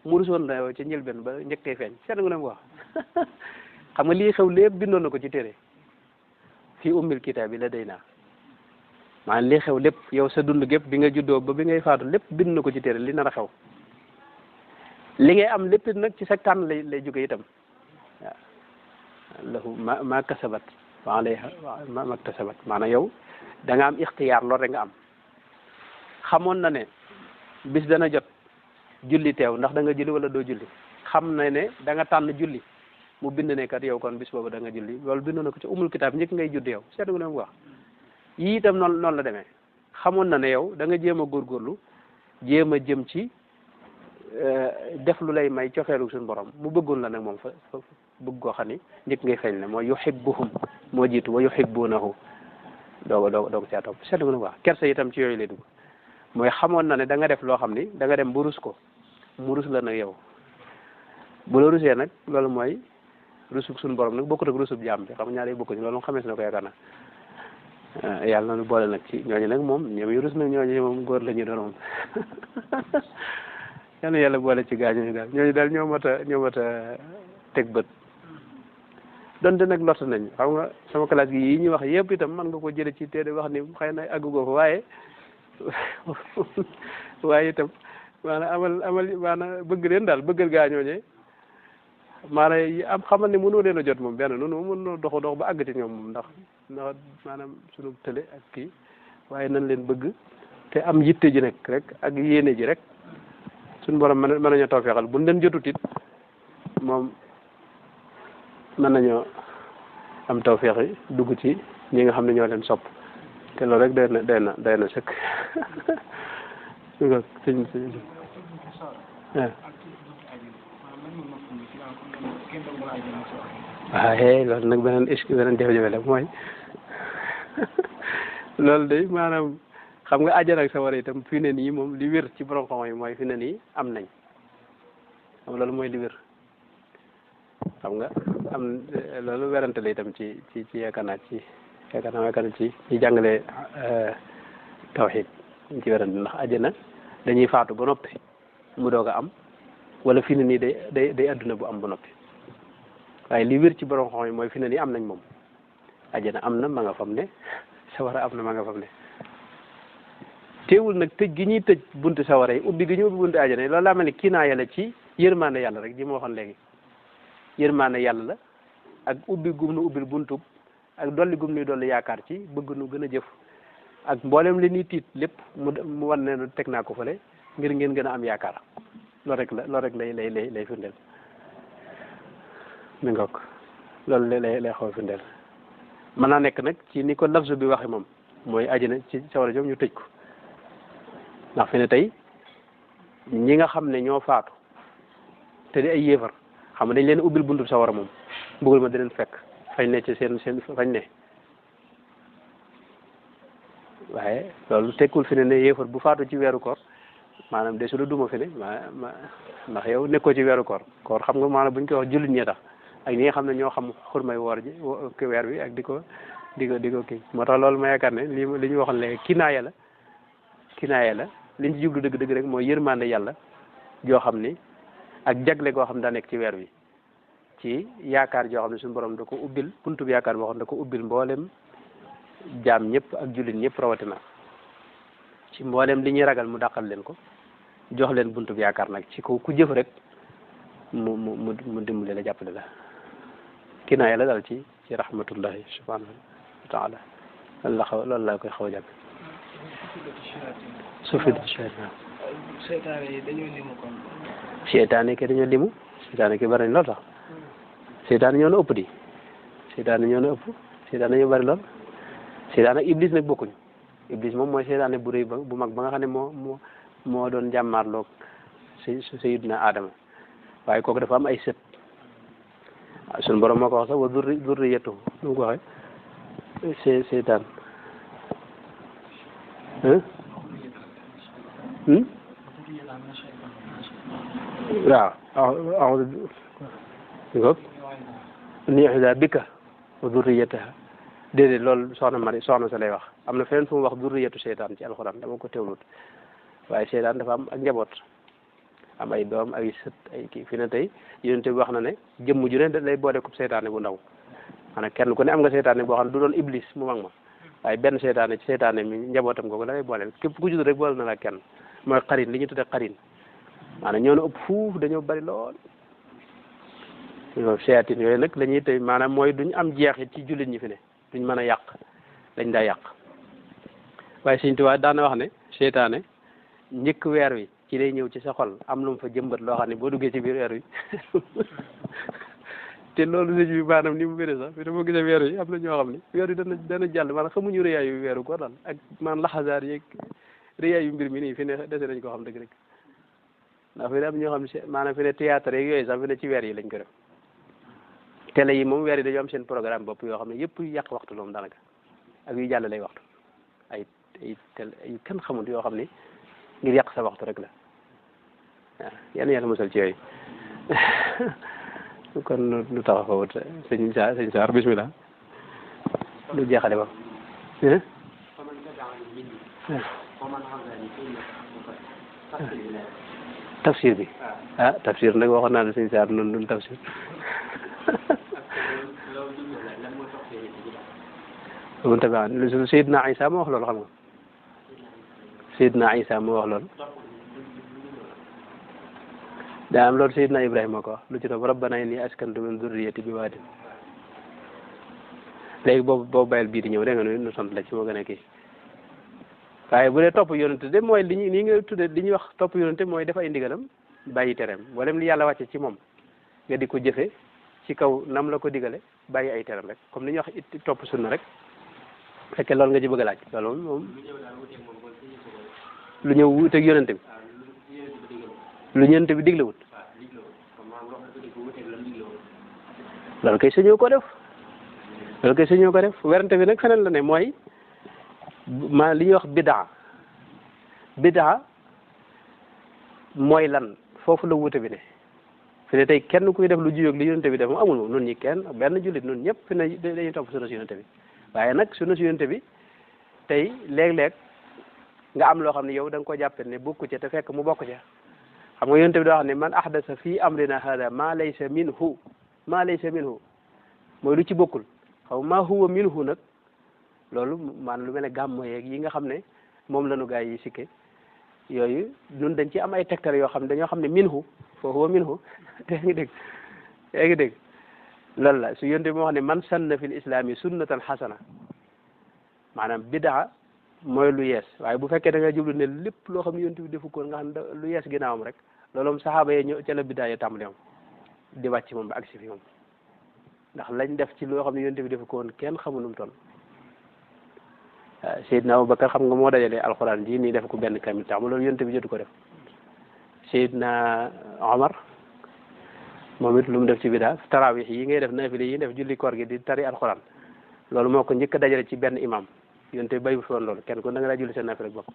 S1: mu rusoon la yow ci njëlbeen ba njëkkee feeñ seet nga ne mu wax xam nga lii xew lépp bindoon na ko ci téere fii ummil kitaab bi la day naa maanaam lii xew lépp yow sa dund gépp bi nga juddoo ba bi ngay faatu lépp bind na ko ci téere li nar a xew li ngay am lépp nag ci sa tànn lay jóge itam waaw lahu ma kasabat wa alayha ma maktasabat maanaam yow da nga am ixtiyaar loolu rek nga am xamoon na ne bis dana jot julli teew ndax da nga julli wala doo julli xam na ne da nga tànn julli mu bind ne kat yow kon bis boobu da nga julli loolu bind na ko ci umul kitaab njëkk ngay judd yow seetlu nga ne mu wax yii itam noonu la demee xamoon na ne yow da nga jéem a góorgóorlu jéem a jëm ci def lu lay may cofeelu suñu borom mu bëggoon la nag moom fa bëgg koo xam ni njëkk ngay feeñ ne mooy yuhibbuhum moo jiitu wa yuhibbunahu doog caa topp seetlu nga ne wax kersa itam ci yooyu lay dugg mooy xamoon na ne da nga def loo xam ni da nga dem ba rus ko mu rus la nag yow bu la rusee nag loolu mooy rusub suñu borom nag bokkut ak rusub jaam bi xam nga ñaar yi bokkuñu loolu moom xamee si na ko yaakaar na yàlla na nu boole nag ci ñooñu nag moom ñoom yu rus nag ñooñu moom góor la ñu doon moom yàlla boole ci gaañooñu daal ñooñu daal ñoo mat a teg bët donte nag lott nañ xam nga sama classe gi yi ñuy wax yëpp itam man nga ko jële ci téere wax ni xëy na àggugoo fa waaye itam maanaam amal maanaam bëgg leen daal bëggal gaañooñee maanaam am xamal ne mënoo leen a jot moom benn noonu moom mënoo dox ba àgg ci ñoom moom ndax maanaam sunu tële ak kii waaye nañ leen bëgg te am yitte ji nag rek ak yéene ji rek suñu borom mën nañu tawfeexal buñ leen jotut it moom mën nañoo am tawfeex yi dugg ci ñi nga xam ne ñoo leen sopp te loolu rek doy na sëkk waaye loolu nag beneen jafe-jafe la mooy loolu de maanaam xam nga àjjana ak sawara itam fi ne nii moom li wér ci borom xam yi mooy fi ne nii am nañ xam loolu mooy li wér xam nga am loolu werante la itam ci yaakaar naa ci jàngale tawxiid ci werante ndax àjjana dañuy faatu ba noppi mu doog a am wala fi ne nii day adduna bu am ba noppi waaye li wér ci borom xam yi mooy fi ne nii am nañ moom àjjana am na ma nga fam ne sawara am na ma nga fam ne teewul nag tëj gi ñuy tëj buntu sawara yi ubbi gi ñu ubbi buntu àjjana yi loolu laa mel ni kii naa yàlla ci yërmaande yàlla rek ji ma waxoon léegi yërmaande yàlla la ak ubbi gum nu ubbil buntu ak dolli gum nuy dolli yaakaar ci bëgg nu gën a jëf ak mboolem li ñuy tiit lépp mu wan ne teg naa ko fële ngir ngeen gën a am yaakaar loolu rek lay firndeel mi ngoog loolu lay xaw a firndeel mën naa nekk nag ci ni ko lafzu bi waxe moom mooy àjjana ci sawara jom ñu tëj ko ndax fi ne tey ñi nga xam ne ñoo faatu te di ay yéefar xam nga dañ leen ubbil buntu sawara moom bëggul ma di leen fekk fañ ne ci seen fañ ne waaye loolu tekkul fi ne yéefar bu faatu ci weeru koor maanaam de su la duma fi ne ndax yow nekkoo ci weeru koor xam nga maanaam buñ koy wax jullit ñee tax ak ñi nga xam ne ñoo xam xurmay woor ji ki weer bi ak di ko kii moo tax loolu ma yaakaar ne li ñu waxoon léegi kinaaya la liñ ci jublu dëgg-dëgg rek mooy yërmande yàlla joo xam ni ak jagle goo xam ne daa nekk ci weer wi ci yaakaar joo xam ne suñu borom da ko ubbil buntu bi yaakaar boo xam ne da ko ubbil mboolem jaam ñëpp ak jullit ñëpp rawatina ci mboolem li ñuy ragal mu dàqal leen ko jox leen buntu bi yaakaar nag ci ku jëf rek mu dimbali la jàppale la kinaaya la daal ci rahmatullahi subhanahu wa taala loolu laa koy xaw a jàpp sufid
S2: seytaane yi dañoo limu kon
S1: seytaane ke dañoo limu seytaane ke bari nañ lool tax seytaane ñoo na ëpp di seytaane ñoo na ëpp seytaane ñoo bari lool seytaane ak iblis nag bokkuñu iblis moom mooy seytaane bu rëy bu mag ba nga xam ne moo doon jàmmaarloog sayyidina Adama waaye kooku dafa am ay sët suñu borom moo ko wax sax wa zurriyatuhu nu mu ko waxee seytaan waaw ni'uuzu bika wa zurriyataha déedéet loolu soxna sa lay wax am na feneen fu mu wax zurriyatu seytaan ci alxuraan dama ko teewlut waaye seytaan dafa am ak njaboot am ay doom ay sët ay kii fi ne tey yonent bi wax na ne jëmm ju ne da lay boole ko seytaane bu ndaw maanaam kenn ku ne am nga seytaane boo xam ne du doon iblis mu mag ma waaye benn seytaane ci seytaane mi njabootam googu la lay booleel képp ku judd rek boole na la kenn mooy xarin li ñu tuddee xarin maanaam ñoo na ëpp fuuf dañoo bari lool seytaane yooyu nag la ñuy tey maanaam mooy duñ am jeexit ci jullit ñi fi ne duñ mën a yàq dañ daa yàq waaye Sëñ Tuubaa daana wax ne seytaane njëkk weer wi ci lay ñëw ci sa xol am lu mu fa jëmbat loo xam ne boo duggee ci biir weer wi te loolu sëñ bi maanaam ni mu béré sax fi boo gisee weer wi am na ñoo xam ne weer wi dana jàll maanaam xamuñu rëyaayu weeru ko daal ak maanaam laxasaar yeeg rëyaayu mbir mi nii fi ne dese nañ koo xam dëgg rek ndax fi ne am ñoo xam ne maanaam fi ne théâtre yeeg yooyu sax fi ne ci weer yi lañ ko def télé yi moom weer yi dañoo am seen programme bopp yoo xam ne yëpp yàq waxtu loom daanaka ak yu jàll lay waxtu ay télé yu kenn xamul yoo xam ne ngir yàq sa waxtu rek la waaw yan yàlla mosal ci yooyu kon lu tax a fawut sëñ Saar bismillah lu jeexale ba tafsir bi tafsir nag waxoon naa ne sëñ Saar noonu dul tafsir mun tabian Seydina Isa moo wax loolu xam nga Seydina Isa moo wax loolu daa am loolu Seydina Ibrahima ko wax lu ci topp rabbana inni askantu min zurriyati bi waadin léegi boobu bàyyil bii di ñëw dégg nga nu sant la ci moo gën a kii waaye bu dee topp yonente de mooy li ñu nii nga tudde li ñuy wax topp yonente mooy def ay ndigalam bàyyi tereem wala li yàlla wàcce ci moom nga di ko jëfe ci kaw nam la ko digale bàyyi ay teram rek comme ni ñuy wax it topp sunna rek fekkee loolu nga ci bëgg a laaj loolu moom lu ñëw wuuteeg yonente bi lu yonente bi diglewut loolu kay sañoo ko def loolu kay sañoo ko def werante bi nag feneen la ne mooy ma li ñuy wax bidaa mooy lan foofu la wuute bi ne fi ne tey kenn kuy def lu jiyoog li yonente bi def moom amul moom nun ñi kenn benn jullit nun ñëpp fi ne dañuy topp sunna si yonente bi waaye nag sunna si yonente bi tey léeg-léeg nga am loo xam ne yow da nga ko jàppe ne bokku ca te fekk mu bokk ca xam nga yonente bi doo wax ne man ahdasa fii amrina hada maa laysa minhu mooy lu ci bokkul xaw maa huwa minhu nag loolu maanaam lu mel ne gàmmo yeeg yi nga xam ne moom la nu gaa yi sikke yooyu ñun dañ ci am ay tegtal yoo xam ne dañoo xam ne minhu fa huwa minhu te ngi dégg loolu la su yonte bi moo xam ne man sanna fil islami sunnatan xasana maanaam bidaa mooy lu yees waaye bu fekkee da nga jublu ne lépp loo xam ne yonte bi defu ko nga xam ne lu yees ginnaawam rek loolu moom saxaaba yee ñëw ca la bidaa yi tàmbali moom di wàcc moom ba agsi fi moom ndax lañ def ci loo xam ne yonte bi defu ko woon kenn xamu nu mu toll Seydina Abubakar xam nga moo dajalee alxuraan ji nii def ko benn kamil tax ma loolu yonte bi jotu ko def Seydina Omar moom it lu mu def ci bidaa tarawih yi ngay def naafile yi def julli koor gi di tari alxuraan loolu moo ko njëkk a dajale ci benn imam yonte bi bayu fi woon loolu kenn ku da nga daa julli seen naafile rek bopp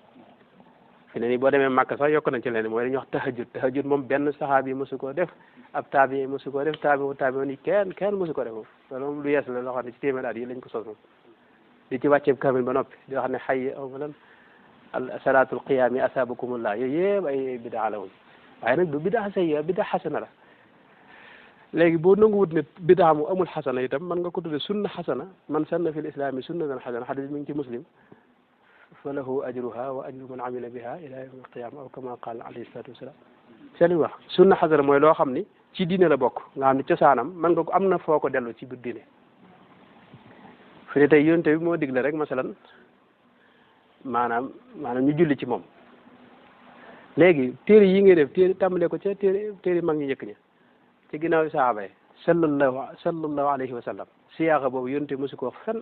S1: fi ne nii boo demee Màkka sax yokk nañ ci leen mooy dañuy wax tahajjud moom benn saxaabi mosu koo def ab taabi mosu koo def taabi ni kenn mosu ko def moom loolu moom lu yees la loo xam ne ci téeméer at yi lañ ko sos moom di ci wàcceeb kamil ba noppi di wax ne xay awalan salaatul qiyaami asaabakumullah yooyu yëpp ay bidaa la woon waaye nag du bidaa sayyi'a bidaa xasana la léegi boo nanguwut ne bidaa mu amul xasana itam mën nga ko tudde sunna xasana man sanna fil islami sunnatan xasana xadis mi ngi ci muslim fa lahu ajruha wa ajru man amila biha ila yawm alqiyama aw kama qaala alayhi salatu wassalam seen wax sunna xasana mooy loo xam ni ci diine la bokk nga xam ne cosaanam mën nga ko am na foo ko dellu ci biir diine fi ne tey yonte bi moo digle rek masalan maanaam ñu julli ci moom léegi téere yi ngay def téere tàmbalee ko ca téere mag ñi njëkk ña ci ginnaaw sahaaba yi sallallahu alayhi wa sallam siyaaxa boobu yonte mosu ko wax fenn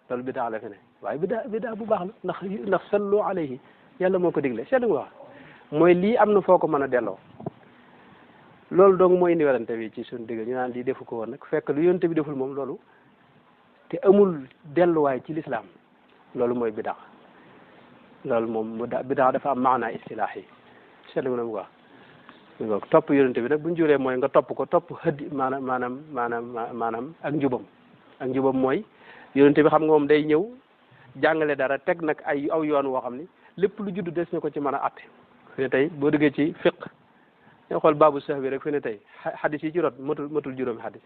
S1: loolu bidaa la fi ne waaye bidaa bu baax la ndax sallu alayhi yàlla moo ko digle seetlu nga wax mooy lii am na foo ko mën a delloo loolu donc mooy indi werante bi ci suñu digg ñu naan lii defu ko woon nag fekk lu yonte bi deful moom loolu te amul delluwaay ci lislaam loolu mooy bidaa loolu moom bidaa dafa am maanaa istilaax yi seetlu nga mu wax nga topp yonente bi nag bu ñu juree mooy nga topp ko topp xëddi maanaam ak njubam mooy yonente bi xam nga moom day ñëw jàngale dara teg nag aw yoon woo xam ni lépp lu judd des na ko ci mën a atte fi ne tey boo duggee ci fiq nga xool baabu sax bi rek fi ne tey xadis yi ci rot matul juróomi xadis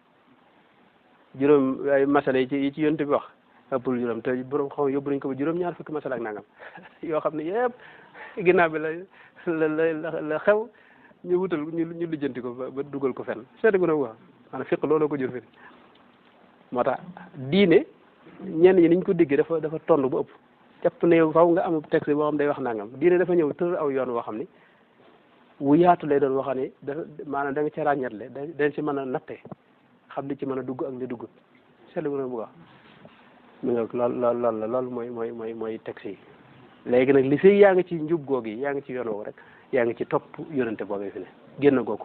S1: juróom ay masala yi ci yonente bi wax ëppul juróom te borom xam yóbbu nañ ko ba juróom-ñaar fukki masala ak nangam yoo xam ne yëpp ginnaaw bi la xew ñu wutal ñu lijjanti ko ba dugal ko fenn seetlu na wax maanaam fiq looloo ko jur fi moo tax diine ñenn ñi niñ ko déggee dafa tond bu ëpp jàpp ne yow faw nga am texte boo xam day wax nangam diine dafa ñëw tër aw yoon woo xam ni wu yaatu lay doon waxam ni dafa maanaam da nga ci ràññatle dañ ci mën a nattee xam li ci mën a dugg ak li duggut seetlu na bu wax mi nga loolu mooy texte yi léegi nag li fi yaa ngi ci njub googu yi yaa ngi ci yoon woowu rek yaa ngi ci topp yonente boobee fi ne génn goo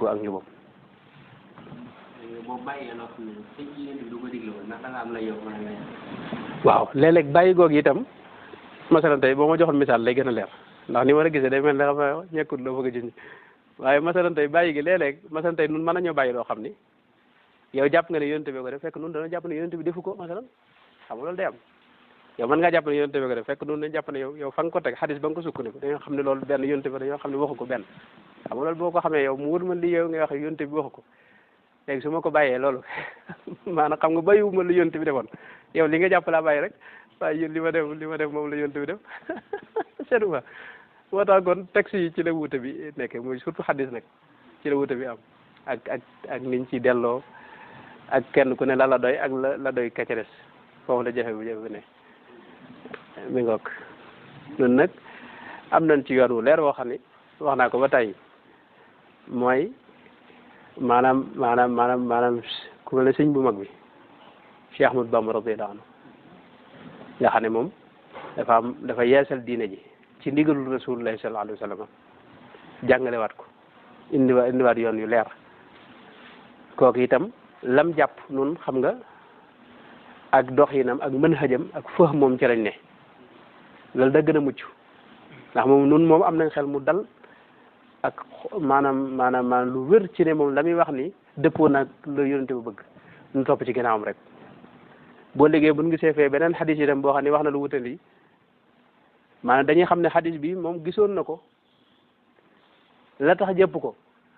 S1: ak njubam.
S3: boo bàyyee loo xam ne sëñ bi yéen du ko digle woon ndax da nga am la yow mën a lay.
S1: waaw léeg-léeg bàyyi googu itam masalan tey boo ma joxoon misaal lay gën a leer ndax ni ma la gisee day mel ne xam nga ñekkut loo bëgg a jënd waaye masalan tey bàyyi gi léeg-léeg masalan tey nun mën nañoo bàyyi loo xam ni yow jàpp nga ne yonente bi ko def fekk nun dañoo jàpp ne yonente bi defu ko masalan xam nga loolu day am yow mën ngaa jàpp ne yonente bi ko def fekk nun dañu jàpp ne yow fa nga ko teg xadis ba nga ko sukkandiku dañoo xam ne loolu benn yonente bi dañoo xam ne waxu ko benn xam nga loolu boo ko xamee yow mu wër ma li yow ngay wax yonente bi waxu ko léegi su ma ko bàyyee loolu maanaam xam nga bàyyiwuma lu yonente bi defoon yow li nga jàpp laa bàyyi rek waaye yéen li ma def moom la yonente bi def seetlu ma moo tax kon texte yi ci la wuute bi nekk muy surtout xadis nag ci la wuute bi am ak niñ ci delloo ak kenn ku ne la doy ak la doy kacares foofu la jafe bu ne mi ngoog ñun nag am nañ ci yoon wu leer woo xam ne wax naa ko ba tey mooy maanaam ku mel ne sëñ bu mag bi Cheikh Ahmadou Bamba radiyallahu anhu nga xam ne moom dafa yeesal diine ji ci ndigalul rasulullahi sallallahu alayhi wa sallam jàngalewaat ko indiwaat yoon yu leer kooku itam lam jàpp nun xam nga ak doxinam ak manhajam ak fëx moom ci lañ ne loolu da gën a mucc ndax moom nun moom am nañ xel mu dal ak maanaam lu wér ci ne moom la muy wax ni dëppoo nag lu yonente bu bëgg ñu topp ci ginnaawam rek boo liggéey buñ gisee fee beneen xadis yi dem boo xam ne wax na lu wutali maanaam dañuy xam ne xadis bi moom gisoon na ko la tax jëpp ko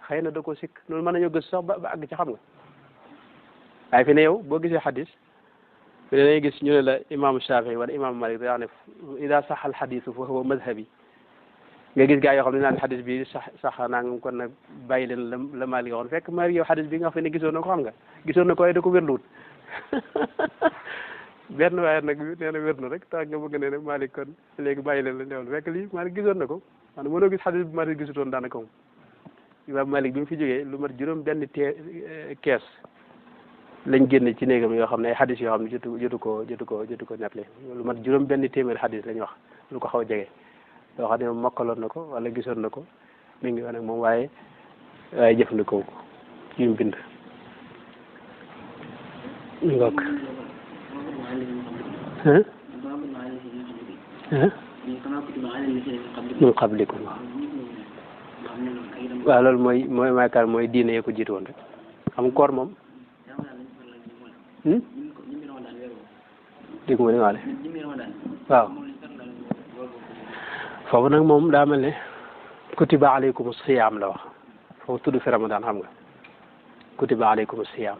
S1: xëy na da ko sikk loolu mën nañoo gës sax ba àgg ci xam nga waaye fi ne yow boo gisee xadis fi ne dañuy gis ñu ne la imaamu Shafii wala imaamu Malik da wax ne ida sax al xadisu fa huwa madhabi nga gis gaa yoo xam ne naan xadis bi sax naa nga kon nag bàyyi leen la Malik waxoon fekk Malik yow xadis bi nga xam ne gisoon na ko xam nga gisoon na ko waaye da ko wérluwut benn waaye nag nee na wér na rek tax nga bëgg ne ne Malik kon léegi bàyyi leen la newoon fekk lii Malik gisoon na ko maanaam mënoo gis xadis bi Malik gisutoon daanaka moom imaam Malik bi mu fi jógee lu mat juróom benn kees lañ génne ci néegam yoo xam ne ay xadis yoo xam ne jotu ko nettali lu mat juróom benn téeméer xadis lañ wax lu ko xaw a jege yoo xam ne moom mokkaloon na ko wala gisoon na ko mi ngi wane moom waaye jëfandikoo ko ci mu bind ngok min qablikum waaw loolu mooy maakaar mooy diine yee ko jiitu woon rek xam koor moom dégg ma ni waale waaw foofu nag moom daa mel ne kutiba alaykum siyaam la wax foofu tudd fi ramadan xam nga kutiba alaykum siyaam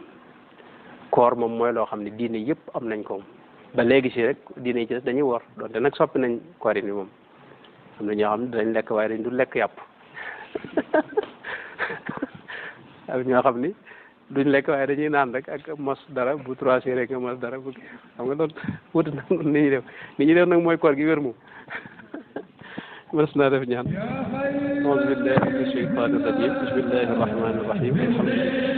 S1: koor moom mooy loo xam ne diine yëpp am nañ ko ba léegi si rek diine yi ci des dañuy woor donte nag soppi nañ koor yi ni moom am na ñoo xam ne dañ lekk waaye dañ du lekk yàpp ak ñoo xam ni duñ lekk waaye dañuy naan rek ak mos dara bu 3 heures rek nga mos dara bu xam nga doon wuti na ni ñuy def nag mooy koor gi wér moom mës naa def ñaan auzu billahi mina shaytaani rajim bismillahi rahmani rahim alhamdulillah